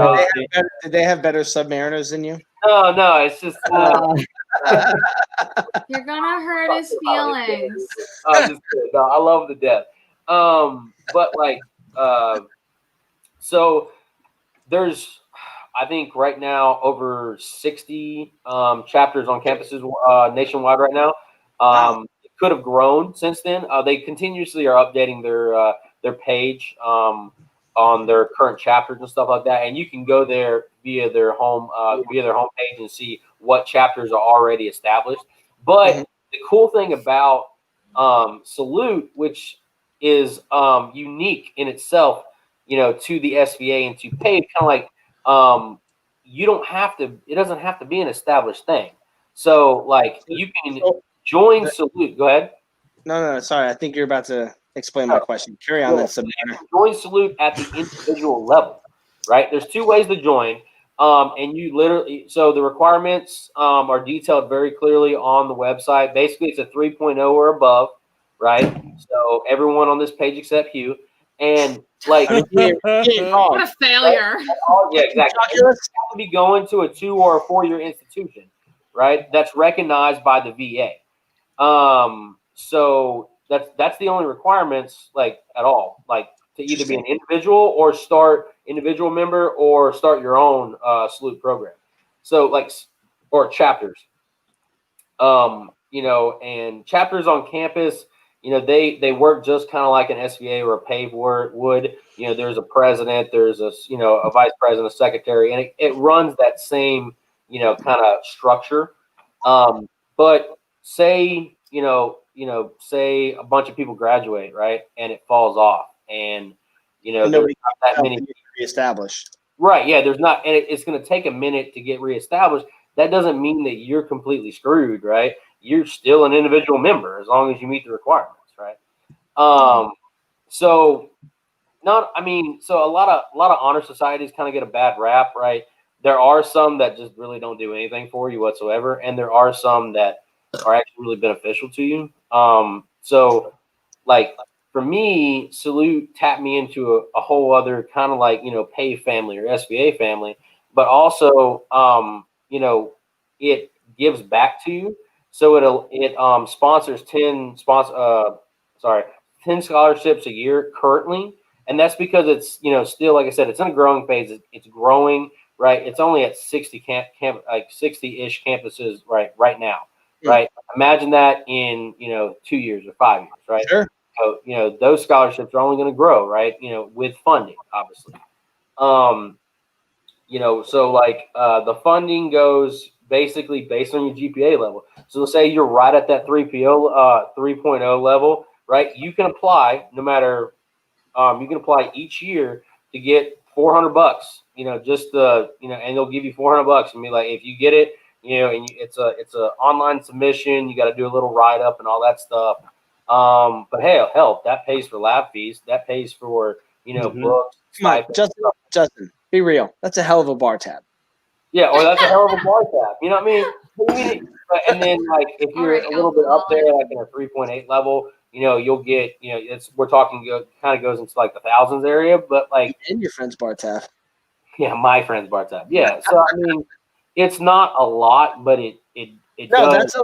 did they have better Submariners than you? No, it's just you're gonna hurt his feelings. No, I love the death. But like, so there's, I think right now over 60 chapters on campuses nationwide right now. It could have grown since then. They continuously are updating their page. on their current chapters and stuff like that, and you can go there via their homepage and see what chapters are already established. But the cool thing about Salute, which is unique in itself, to the SVA and to PAVE, kind of like you don't have to. It doesn't have to be an established thing. So like you can join Salute. Go ahead. No, sorry. I think you're about to explain my question. Carry on. That's join Salute at the individual level, right? There's two ways to join. And you literally, so the requirements are detailed very clearly on the website. Basically, it's a 3.0 or above, right? So everyone on this page except Hugh. And like, what a failure. Right? Yeah, exactly. You have to be going to a 2 or a 4-year institution, right? That's recognized by the VA. So that's the only requirements, like, at all, like to either be an individual or start individual member or start your own Salute program. So like, or chapters, and chapters on campus, they work just kind of like an SVA or a PAVE would. There's a president, there's a vice president, a secretary, and it runs that same, kind of structure. But say, say a bunch of people graduate, right, and it falls off, and there's not that many reestablished. Right? Yeah, there's not, and it's going to take a minute to get reestablished. That doesn't mean that you're completely screwed, right? You're still an individual member as long as you meet the requirements, right? So a lot of honor societies kind of get a bad rap, right? There are some that just really don't do anything for you whatsoever, and there are some that are actually really beneficial to you. So like for me, Salute tapped me into a whole other kind of like, PAVE family or SVA family, but also, it gives back to you. So it sponsors 10 scholarships a year currently. And that's because it's, still, like I said, it's in a growing phase. It's growing, right? It's only at 60 60-ish campuses right now, right? Imagine that in, 2 years or 5 years, right? Sure. So, those scholarships are only going to grow, right? With funding, obviously. So like the funding goes basically based on your GPA level. So let's say you're right at that 3.0 level, right? You can apply no matter, you can apply each year to get $400, and they'll give you $400 and be like, if you get it, and it's a online submission, you got to do a little write up and all that stuff. But hey, hell, that pays for lab fees, that pays for, books. Come on, Justin, be real. That's a hell of a bar tab. Yeah, or that's a hell of a bar tab. You know what I mean? And then like if you're a little bit up there, like in a 3.8 level, you'll get, we're talking kind of goes into like the thousands area, but like in your friend's bar tab. Yeah, my friend's bar tab. Yeah, so I mean, it's not a lot, but it no, does. that's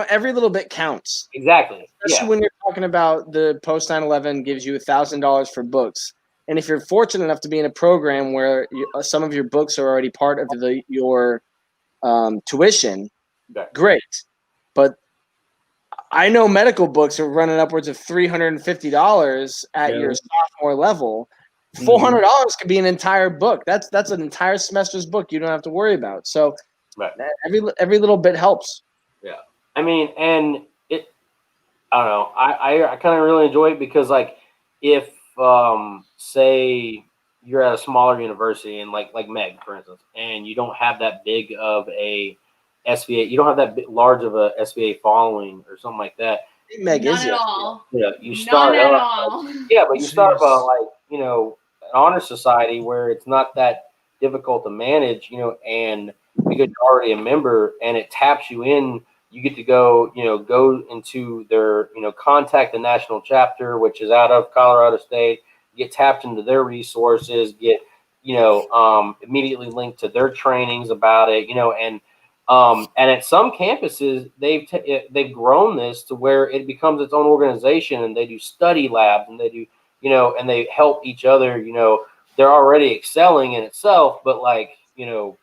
every little bit counts. Exactly. Especially when you're talking about the post 9/11 gives you $1,000 for books. And if you're fortunate enough to be in a program where some of your books are already part of your tuition, great. But I know medical books are running upwards of $350 at your sophomore level. $400 could be an entire book. That's an entire semester's book you don't have to worry about. So every little bit helps. Yeah, I mean, and I don't know. I kind of really enjoy it because like if say you're at a smaller university and like Meg, for instance, and you don't have that big of a SVA, you don't have that large of a SVA following or something like that. Meg None at all. Yeah, you start None at up. all. Yeah, but you start up like an honor society where it's not that difficult to manage, and because you're already a member and it taps you in. You get to go into their, contact the national chapter, which is out of Colorado State, get tapped into their resources, get, immediately linked to their trainings about it, and at some campuses, they've grown this to where it becomes its own organization, and they do study labs, and they do, and they help each other, they're already excelling in itself, but like, why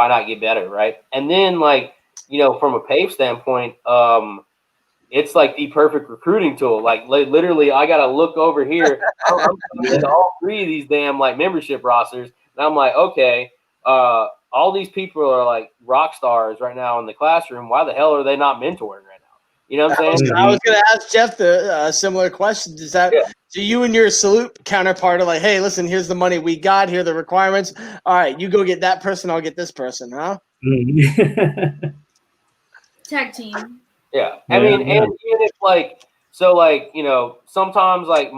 not get better, right? And then like, from a PAVE standpoint, it's like the perfect recruiting tool. Like literally, I gotta look over here. I'm coming into all 3 of these damn like membership rosters, and I'm like, okay, all these people are like rock stars right now in the classroom. Why the hell are they not mentoring right now? You know what I'm saying? I was going to ask Jeff the similar question. Is that do you and your salute counterpart are like, hey, listen, here's the money we got. Here are the requirements. All right, you go get that person. I'll get this person, huh? Tag team. Yeah. I mean, and even if like, so like, you know, sometimes like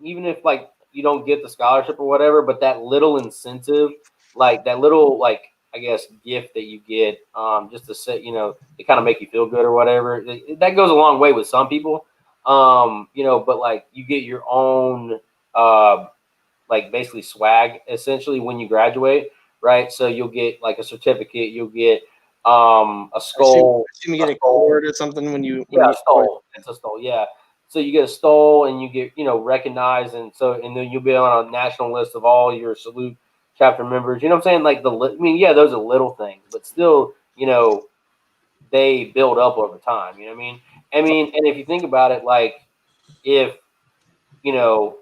even if like you don't get the scholarship or whatever, but that little incentive, like that little, like, I guess, gift that you get, just to say, you know, to kind of make you feel good or whatever, that goes a long way with some people. You know, but like you get your own, like basically swag essentially when you graduate, right? So you'll get like a certificate, you'll get a skull. You get a cord or something when you a stole. It's a stole, yeah. So you get a stole and you get, you know, recognized, and then you'll be on a national list of all your salute chapter members. You know what I'm saying? Like those are little things, but still, you know, they build up over time. You know what I mean? I mean, and if you think about it, like if, you know,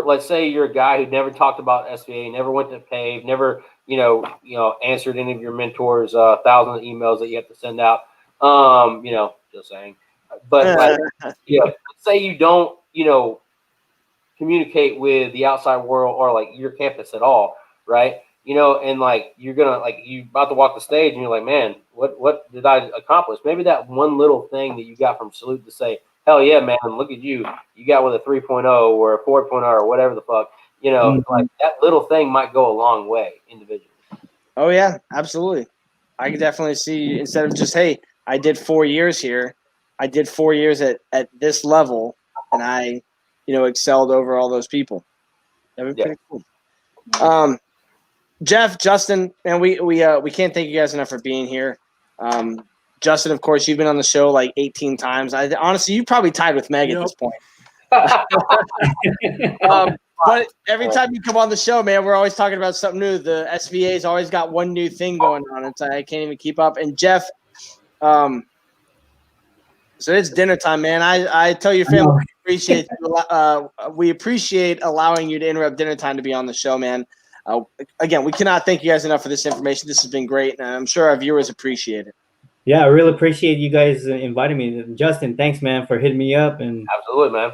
let's say you're a guy who never talked about SVA, never went to PAVE, never, you know, answered any of your mentors' thousands of emails that you have to send out. You know, just saying. But like, you know, let's say you don't, you know, communicate with the outside world or like your campus at all, right? You know, and like you about to walk the stage and you're like, man, what did I accomplish? Maybe that one little thing that you got from Salute to say, hell yeah, man, look at you. You got with a 3.0 or a 4.0 or whatever the fuck, you know, like that little thing might go a long way individually. Oh yeah, absolutely. I can definitely see, instead of just, hey, I did 4 years here, I did 4 years at this level, and I, you know, excelled over all those people. That would be pretty cool. Jeff, Justin, and we can't thank you guys enough for being here. Justin, of course, you've been on the show like 18 times. Honestly, you probably tied with Meg at this point. But every time you come on the show, man, we're always talking about something new. The SVA's always got one new thing going on. It's I can't even keep up. And Jeff, so it's dinner time, man. I tell your family we appreciate allowing you to interrupt dinner time to be on the show, man. Again, we cannot thank you guys enough for this information. This has been great, and I'm sure our viewers appreciate it. Yeah, I really appreciate you guys inviting me. Justin, thanks, man, for hitting me up. And absolutely, man.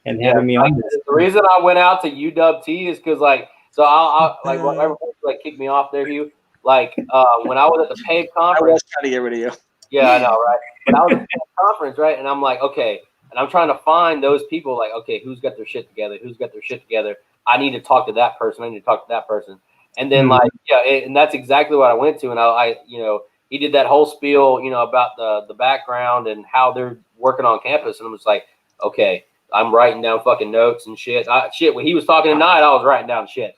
And having me on this. The reason I went out to UW-T is because, like, so I'll like whatever like kick me off there, Hugh. Like when I was at the PAVE conference, I was trying to get rid of you. Yeah, I know, right? But I was at the PAVE conference, right? And I'm like, okay, and I'm trying to find those people. Like, okay, who's got their shit together? Who's got their shit together? I need to talk to that person. I need to talk to that person. And then like, and that's exactly what I went to. And I you know, he did that whole spiel, you know, about the background and how they're working on campus. And I was like, okay, I'm writing down fucking notes and shit. When he was talking tonight, I was writing down shit.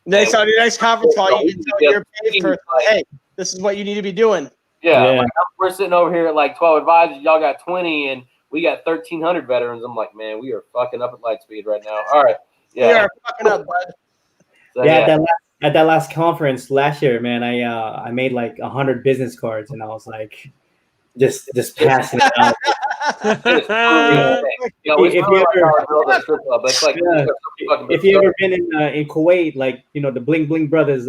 Next on your next conference call, you can tell your PAVE person, hey, this is what you need to be doing. Yeah. Like, we're sitting over here at like 12 advisors. Y'all got 20, and we got 1,300 veterans. I'm like, man, we are fucking up at light speed right now. All right. Yeah. We are fucking up, bud. So, at that last conference last year, man, I made like 100 business cards, and I was like, just passing it out. If you ever been in Kuwait, like, you know, the Bling Bling brothers,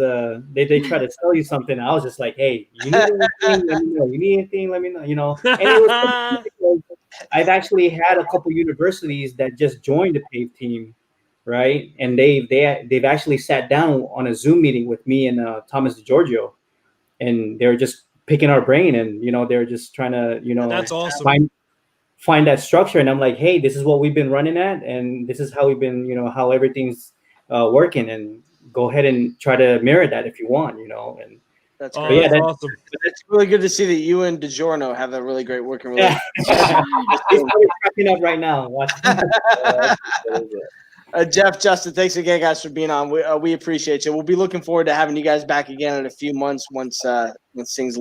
they try to sell you something. I was just like, hey, you need anything? Let me know. You need anything? Let me know. You know. And it was I've actually had a couple universities that just joined the PAVE team, right? And they've actually sat down on a Zoom meeting with me and Thomas DiGiorgio, and they're just picking our brain, and you know, they're just trying to, you know, that's awesome. Find that structure. And I'm like, hey, this is what we've been running at, and this is how we've been, you know, how everything's working, and go ahead and try to mirror that if you want, you know. And that's great. That's awesome. It's really good to see that you and DiGiorno have a really great working relationship. He's probably cracking up right now. Jeff, Justin, thanks again, guys, for being on. We appreciate you. We'll be looking forward to having you guys back again in a few months once things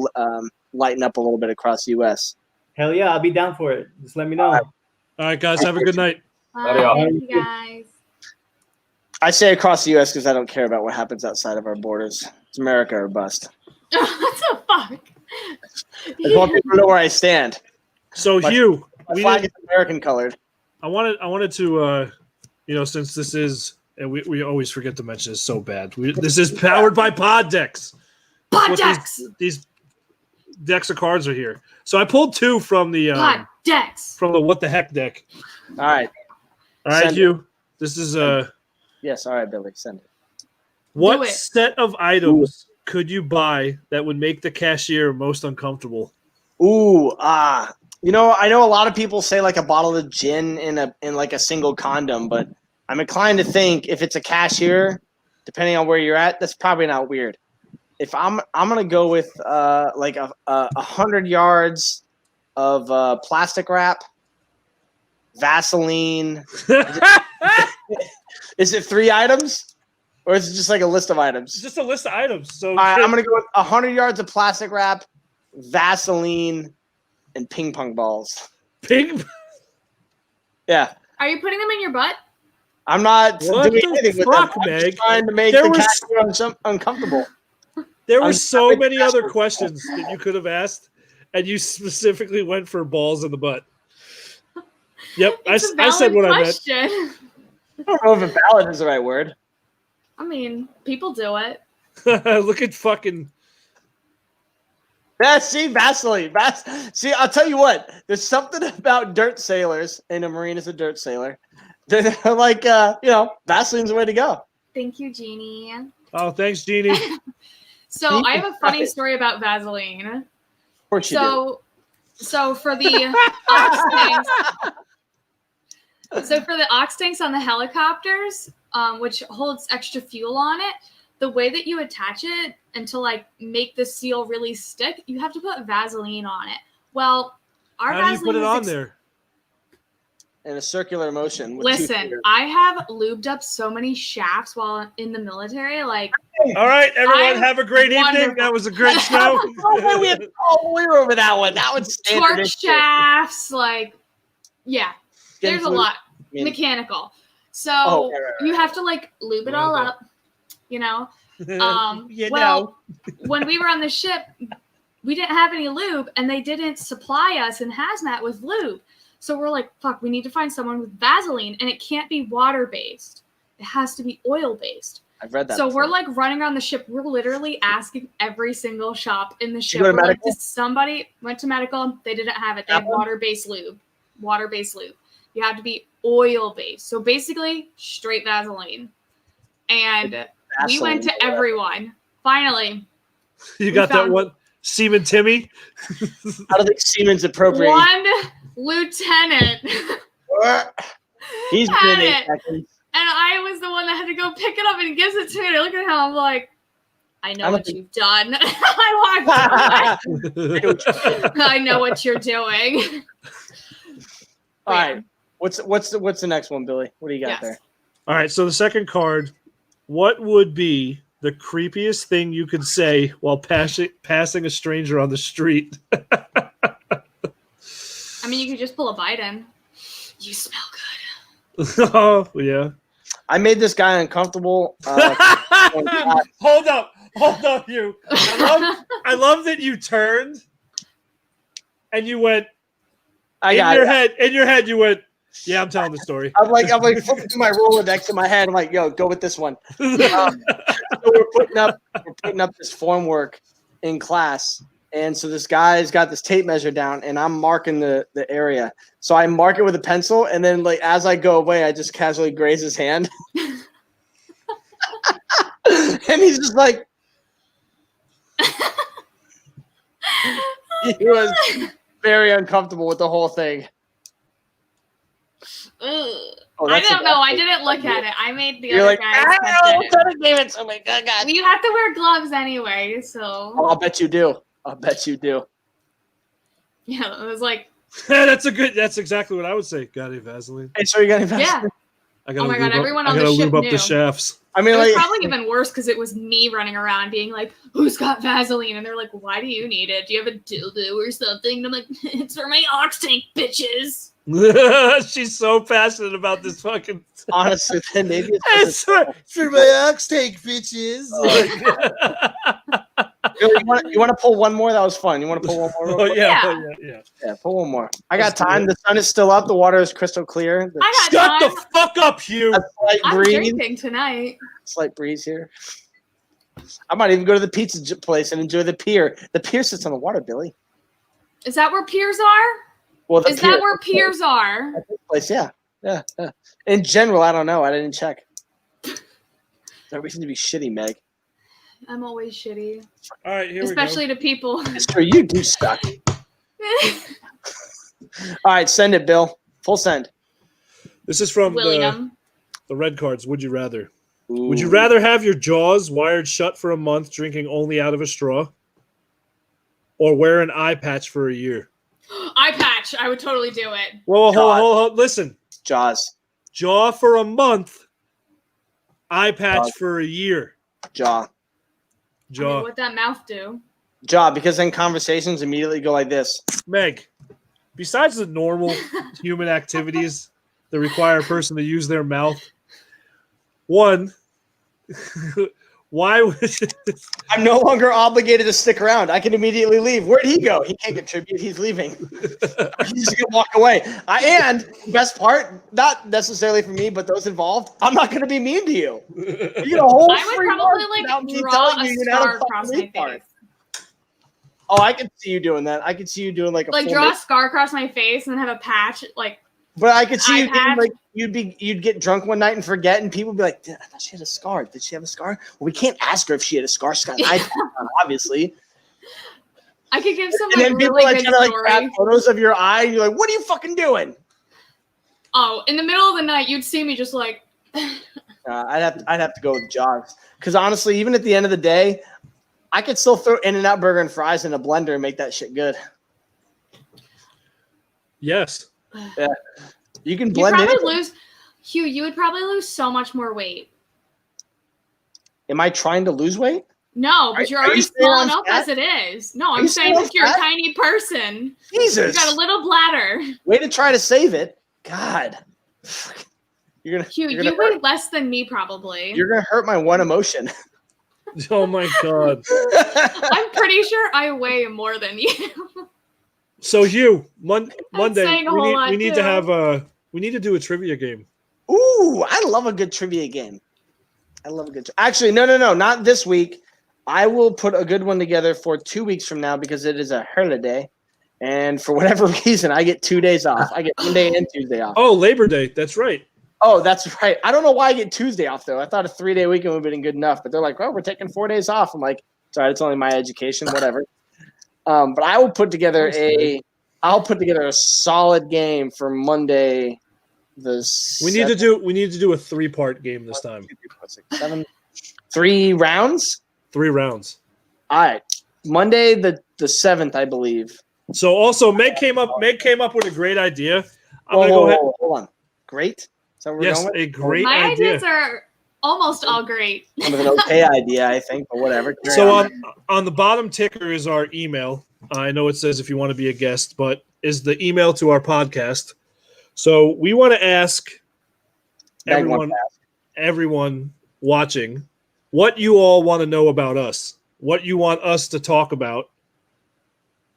lighten up a little bit across the U.S. Hell yeah, I'll be down for it. Just let me know. All right, guys, have a good night. Thank you, guys. I say across the U.S. because I don't care about what happens outside of our borders. It's America or bust. What the fuck? I just want people to know where I stand. So Hugh, My flag is American colored. I wanted to, since this is, and we always forget to mention this so bad. This is powered by Pod Decks. Pod Decks. These decks of cards are here. So I pulled 2 from the Pod Decks. From the What the Heck deck. All right, Hugh. This is Yes, all right, Billy, send it. What set of items could you buy that would make the cashier most uncomfortable? I know a lot of people say like a bottle of gin in like a single condom, but I'm inclined to think if it's a cashier, depending on where you're at, that's probably not weird. If I'm gonna go with like 100 yards of plastic wrap, Vaseline. Is it 3 items, or is it just like a list of items? Just a list of items. So all right, I'm gonna go with 100 yards of plastic wrap, Vaseline, and ping pong balls. Yeah. Are you putting them in your butt? I'm not doing anything with them. I'm Meg? just trying to make the cashier uncomfortable. There were so many other questions that you could have asked, and you specifically went for balls in the butt. Yep, I said what question. I meant. I don't know if valid is the right word. I mean, people do it. Look at fucking... Yeah, see, Vaseline. See, I'll tell you what. There's something about dirt sailors, and a Marine is a dirt sailor. They're like, Vaseline's the way to go. Thank you, Jeannie. Oh, thanks, Jeannie. So I have a funny story about Vaseline. Of course you do. So for the ox tanks, ox tanks on the helicopters, which holds extra fuel on it, the way that you attach it and to like make the seal really stick, you have to put Vaseline on it. Well, our How do you Vaseline put it on there? In a circular motion. With Listen, I have lubed up so many shafts while in the military. Like, all right, everyone, have a great evening. That was a great show. We were over that one. That one's torque shafts, like, yeah, there's a lot mechanical. So you have to like lube it all up, when we were on the ship, we didn't have any lube, and they didn't supply us in hazmat with lube. So we're like, fuck, we need to find someone with Vaseline, and it can't be water-based. It has to be oil-based. I've read that. So we're like running around the ship. We're literally asking every single shop in the ship. Go to we're like, medical? somebody went to medical. They didn't have it. They had water-based lube. Water-based lube. You have to be oil-based. So basically, straight Vaseline. And we went to everyone. Finally. You got that one? Seaman Timmy? I don't think Seaman's appropriate. One lieutenant. He's been in 8 seconds. And I was the one that had to go pick it up, and he gives it to me. And I look at him, I'm like, I know what you've done. I know what you're doing. All right. What's the next one, Billy? What do you got there? All right. So the second card, what would be the creepiest thing you could say while passing a stranger on the street? I mean, you could just pull a Biden. You smell good. Oh, yeah. I made this guy uncomfortable. Hold up, you. I love that you turned and you went. In your head, you went. Yeah, I'm telling the story. I'm like flipping through my Rolodex in my head. I'm like, yo, go with this one. So we're putting up this form work in class. And so this guy's got this tape measure down, and I'm marking the area. So I mark it with a pencil, and then like as I go away, I just casually graze his hand. And he's just like, he was very uncomfortable with the whole thing. I don't know. I didn't look at it. I made the other guy. Gave it to me. God. You have to wear gloves anyway, so. Oh, I'll bet you do. Yeah, it was like. That's exactly what I would say. Got any Vaseline? Hey, so you got any Vaseline? Yeah. Oh my god! Everyone on the ship lube up the shafts. I mean, it was probably even worse because it was me running around being like, "Who's got Vaseline?" And they're like, "Why do you need it? Do you have a dildo or something?" And I'm like, "It's for my ox tank, bitches." She's so passionate about this fucking. Honestly, then maybe it's for my ox tank, bitches. Billy, you want to pull one more? That was fun. You want to pull one more? Oh yeah, Yeah. oh, yeah. Yeah, pull one more. I got time. The sun is still up. The water is crystal clear. I got Shut time. the fuck up, Hugh. A slight I'm breeze. drinking tonight. Slight breeze here. I might even go to the pizza place and enjoy the pier. The pier sits on the water, Billy. Is that where piers are? Well, Is that where piers are? At this place, yeah. In general, I don't know. I didn't check. No reason to be shitty, Meg. I'm always shitty. All right, here Especially to people. Mister, you do suck. All right, send it, Bill. Full send. This is from William. the red cards. Would you rather? Ooh. Would you rather have your jaws wired shut for a month, drinking only out of a straw, or wear an eye patch for a year? Eye patch. I would totally do it. Well, hold on. Listen. Jaws. Jaw for a month, eye patch for a year. Jaw. I mean, what that mouth do? Jaw, because then conversations immediately go like this. Meg, besides the normal human activities that require a person to use their mouth, one, why would I'm no longer obligated to stick around. I can immediately leave. Where'd he go? He can't contribute. He's leaving. He's just gonna walk away. And best part, not necessarily for me, but those involved, I'm not gonna be mean to you. You get a whole I would probably draw a scar across my face. Oh, I can see you doing that. I can see you doing like a draw a scar across my face and then have a patch But I could see you patch. like you'd get drunk one night and forget, and people would be like, I thought she had a scar. Did she have a scar? Well, we can't ask her if she had a scar. She's got an eye patch on, obviously. I could give some And then people really good try to story. grab photos of your eye, and you're like, what are you fucking doing? Oh, in the middle of the night, you'd see me just like. I'd have to go with Jaws, because honestly, even at the end of the day, I could still throw In-N-Out burger and fries in a blender and make that shit good. Yes. Yeah, you can You'd blend it. probably lose, Hugh. You would probably lose so much more weight. Am I trying to lose weight? No, but you're Are you already saying small I'm enough fat? as it is. No, Are I'm you saying saying if you're a I'm fat? tiny person, Jesus, you got a little bladder. way to try to save it. God, you're gonna. Hugh, you're you gonna weigh less than me probably. You're gonna hurt my one emotion. Oh my God. I'm pretty sure I weigh more than you. So Hugh, Monday saying a whole lot, we need too. to have we need to do a trivia game. Ooh, I love a good trivia game. I love a good. Actually, no, not this week. I will put a good one together for 2 weeks from now because it is a holiday, and for whatever reason, I get 2 days off. I get Monday and Tuesday off. Oh, Labor Day. That's right. Oh, that's right. I don't know why I get Tuesday off though. I thought a 3-day weekend would have been good enough, but they're like, "Oh, we're taking 4 days off." I'm like, "Sorry, it's only my education, whatever." But I will put together a solid game for Monday. We need to do a 3-part game this time. 3 rounds. 3 rounds. All right, Monday the 7th, I believe. So also, Meg came up with a great idea. I'm Whoa, gonna go ahead. hold on. Great. Is that what we're Yes, going with? a great My idea. ideas are almost all great. Kind of an okay idea, I think, but whatever. Carry So on. on the bottom ticker is our email. I know it says if you want to be a guest, but is the email to our podcast. So we want to ask Meg wants to ask. everyone watching what you all want to know about us, what you want us to talk about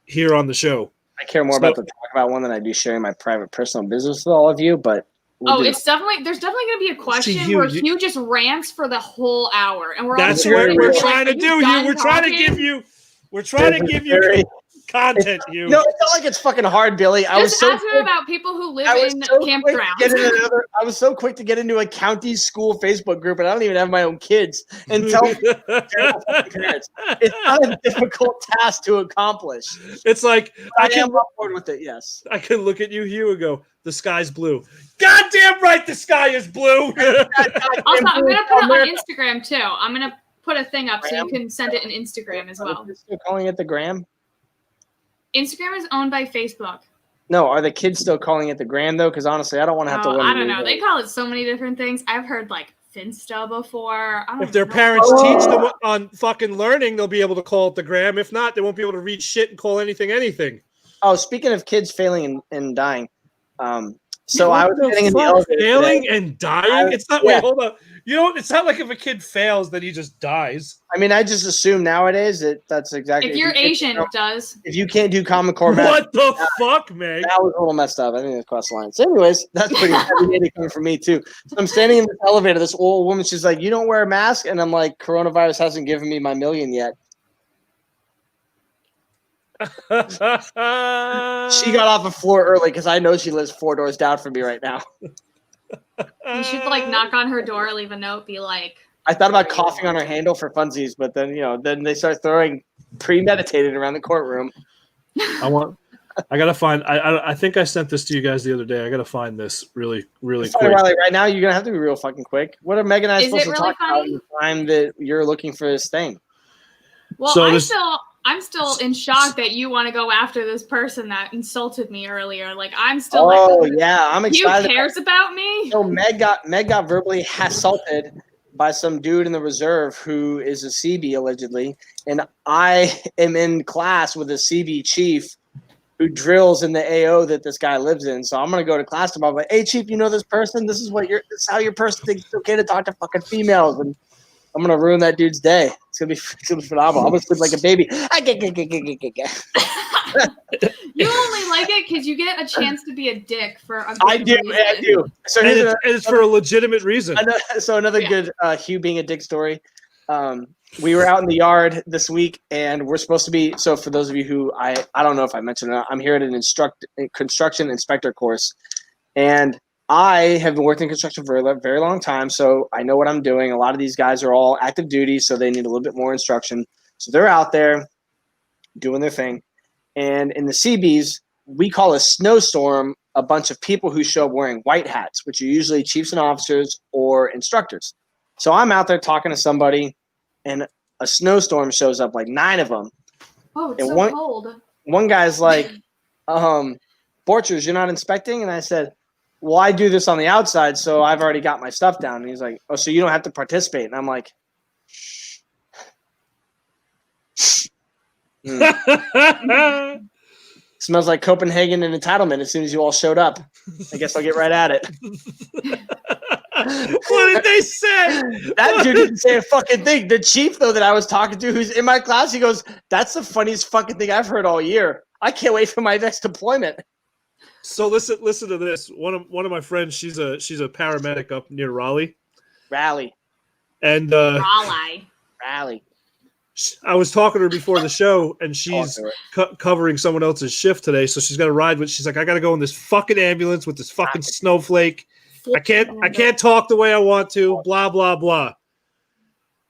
here on the show. I care more about the talk about one than I do sharing my private personal business with all of you, but There's definitely going to be a question where Hugh just rants for the whole hour, and we're That's all what like, we're "Are trying to you do. done We're trying to talking?" give you. We're trying to give you content. You. No, it's not like it's fucking hard, Billy. I was Just so ask him quick- about people who live I was in so quick to campgrounds. get in another. I was so quick to get into a county school Facebook group, and I don't even have my own kids. And tell parents, it's not a difficult task to accomplish. It's like I am on board with it. Yes. I can look at you, Hugh, and go, "The sky's blue." Goddamn right, the sky is blue. Also, I'm going to put it on Instagram too. I'm going to put a thing up so you can send it in Instagram as well. Are they still calling it the gram? Instagram is owned by Facebook. No, are the kids still calling it the gram though? Because honestly, I don't want to have to. I don't know. They call it so many different things. I've heard like Finsta before. I don't If their know. parents teach them on fucking learning, they'll be able to call it the gram. If not, they won't be able to read shit and call anything anything. Oh, speaking of kids failing and dying, So I was sitting in the elevator failing today. and dying. It's not. Wait, hold up. You know, it's not like if a kid fails that he just dies. I mean, I just assume nowadays that's exactly. If you're Asian, it does. If you can't do Common Core math, What the fuck, man? that was a little messed up. I think it's cross the line. So, anyways, that's pretty heavy data coming from me too. So I'm standing in this elevator. This old woman, she's like, "You don't wear a mask," and I'm like, "Coronavirus hasn't given me my million yet." She got off the floor early because I know she lives 4 doors down from me right now. You should like knock on her door, leave a note, be like. I thought about coughing on her handle for funsies, but then they start throwing premeditated around the courtroom. I gotta find. I think I sent this to you guys the other day. I gotta find this really quick. Riley, right now you're gonna have to be real fucking quick. What are Megan and I supposed to really talk about in the time that you're looking for this thing? Well, I'm still in shock that you want to go after this person that insulted me earlier. Like I'm still. Yeah, I'm excited. Who cares about me? So Meg got verbally assaulted by some dude in the reserve who is a CB allegedly, and I am in class with a CB chief who drills in the AO that this guy lives in. So I'm gonna go to class tomorrow. I'm like, hey chief, you know this person? This is how your person thinks it's okay to talk to fucking females, and I'm gonna ruin that dude's day. It's gonna be phenomenal. I'm gonna sleep like a baby. You only like it because you get a chance to be a dick for a good I do. So it's for a legitimate reason. So another good Hugh being a dick story. We were out in the yard this week, and we're supposed to be. So for those of you who I don't know if I mentioned it, I'm here at an construction inspector course, and I have been working in construction for a very long time, so I know what I'm doing. A lot of these guys are all active duty, so they need a little bit more instruction. So they're out there doing their thing. And in the CBs, we call a snowstorm a bunch of people who show up wearing white hats, which are usually chiefs and officers or instructors. So I'm out there talking to somebody, and a snowstorm shows up, like 9 of them. Oh, it's so cold. One guy's like, Borchers, you're not inspecting? And I said, well, I do this on the outside, so I've already got my stuff down. And he's like, oh, so you don't have to participate. And I'm like, smells like Copenhagen and entitlement as soon as you all showed up. I guess I'll get right at it. What did they say? That dude didn't say a fucking thing. The chief, though, that I was talking to, who's in my class, he goes, that's the funniest fucking thing I've heard all year. I can't wait for my next deployment. So listen to this. One of my friends, she's a paramedic up near Raleigh. And Raleigh. I was talking to her before the show, and she's covering someone else's shift today. So she's got to ride with. She's like, I got to go in this fucking ambulance with this fucking snowflake. I can't talk the way I want to. Blah blah blah.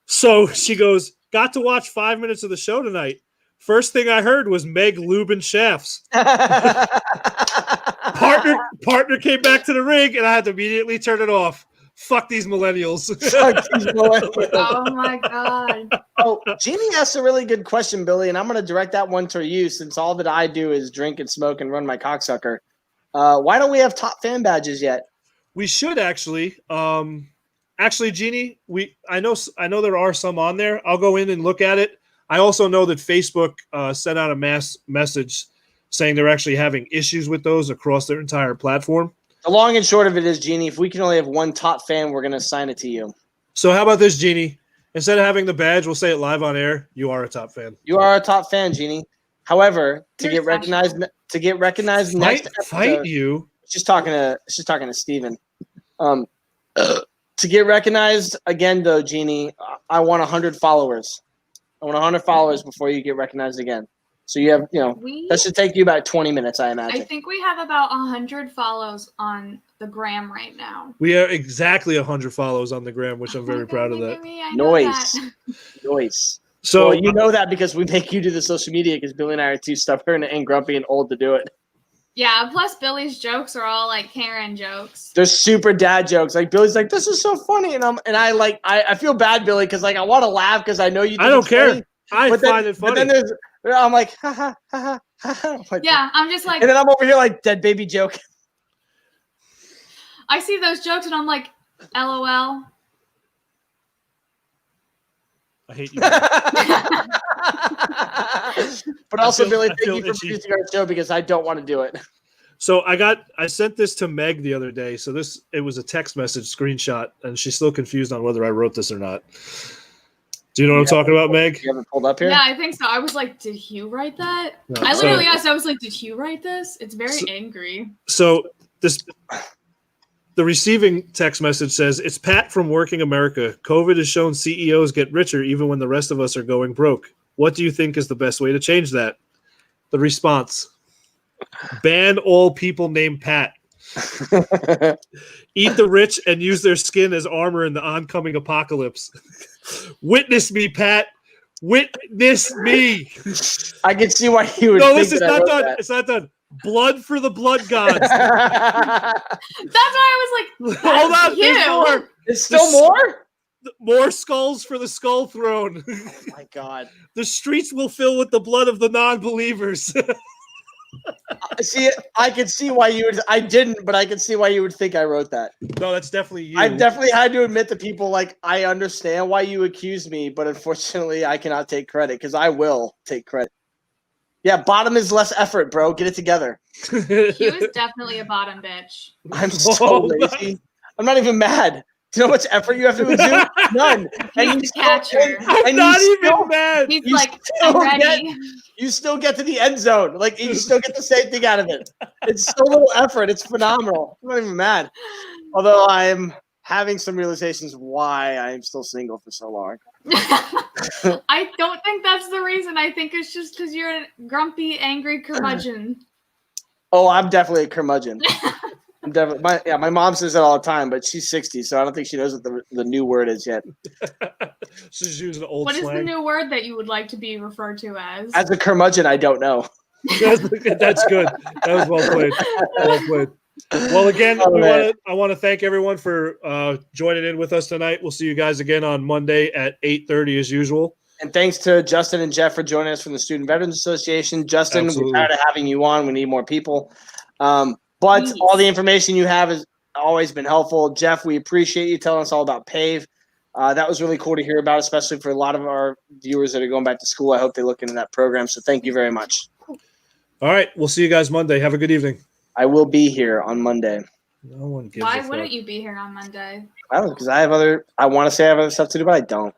So she goes, got to watch 5 minutes of the show tonight. First thing I heard was Meg lubing shafts. Partner came back to the rig, and I had to immediately turn it off. Fuck these millennials. Oh my god. Oh, Jeannie asked a really good question, Billy, and I'm going to direct that one to you since all that I do is drink and smoke and run my cocksucker. Why don't we have top fan badges yet? We should actually. Actually, Jeannie, I know there are some on there. I'll go in and look at it. I also know that Facebook sent out a mass message saying they're actually having issues with those across their entire platform. The long and short of it is, Jeannie, if we can only have one top fan, we're going to assign it to you. So how about this, Jeannie? Instead of having the badge, we'll say it live on air. You are a top fan. You are a top fan, Jeannie. However, to get recognized next episode, fight you. She's talking to Steven. To get recognized again, though, Jeannie, I want 100 followers. I want 100 followers before you get recognized again. So you have, that should take you about 20 minutes, I imagine. I think we have about 100 follows on the gram right now. We have exactly 100 follows on the gram, which I'm very proud of that. Noise. So you know that because we make you do the social media because Billy and I are too stubborn and grumpy and old to do it. Yeah, plus Billy's jokes are all like Karen jokes. They're super dad jokes. Like Billy's like, this is so funny, and I feel bad, Billy, because like I want to laugh because I know you. I don't care. Funny. I find it funny. But then I'm like, ha ha ha ha. Yeah, I'm just like. And then I'm over here like dead baby joke. I see those jokes and I'm like, LOL. I hate you. But also, Billy, thank you for producing our show because I don't want to do it. So I sent this to Meg the other day. So it was a text message screenshot, and she's still confused on whether I wrote this or not. Do you know what I'm talking about, Meg? You have it pulled up here? Yeah, I think so. I was like, did Hugh write that? No, I literally asked, I was like, did Hugh write this? It's very angry. So the receiving text message says, "It's Pat from Working America. COVID has shown CEOs get richer even when the rest of us are going broke. What do you think is the best way to change that?" The response: ban all people named Pat. Eat the rich and use their skin as armor in the oncoming apocalypse. Witness me, Pat. Witness me. I can see why you would. No, think listen, it's that I not wrote done. that. It's not done. Blood for the blood gods. That's why I was like, Hold on, there's Hugh. more. There's still more? More skulls for the skull throne. Oh my God. The streets will fill with the blood of the non-believers. See, I can see why you would. I didn't, but I can see why you would think I wrote that. No, that's definitely you. I've definitely had to admit to people, like, I understand why you accuse me, but unfortunately, I cannot take credit because I will take credit. Yeah, bottom is less effort, bro. Get it together. Hugh is definitely a bottom bitch. I'm so lazy. I'm not even mad. Do you know how much effort you have to exude? None. He's you the still- catcher. I'm and not you even still- mad. He's You like, still I'm ready. You still get to the end zone. Like, you still get the same thing out of it. It's so little effort. It's phenomenal. I'm not even mad. Although I'm having some realizations why I'm still single for so long. I don't think that's the reason. I think it's just because you're a grumpy, angry curmudgeon. Oh, I'm definitely a curmudgeon. I'm definitely my mom says that all the time, but she's 60, so I don't think she knows what the new word is yet. She's using old What is slang. the new word that you would like to be referred to as? As a curmudgeon, I don't know. That's good. That was well played. Well played. Well, again, I want to thank everyone for joining in with us tonight. We'll see you guys again on Monday at 8:30 as usual. And thanks to Justin and Jeff for joining us from the Student Veterans Association. Justin, Absolutely. we're tired of having you on. We need more people. But all the information you have has always been helpful. Jeff, we appreciate you telling us all about PAVE. That was really cool to hear about, especially for a lot of our viewers that are going back to school. I hope they look into that program. So thank you very much. All right. We'll see you guys Monday. Have a good evening. I will be here on Monday. No one gives a Why fuck. wouldn't you be here on Monday? Well, because I want to say I have other stuff to do, but I don't.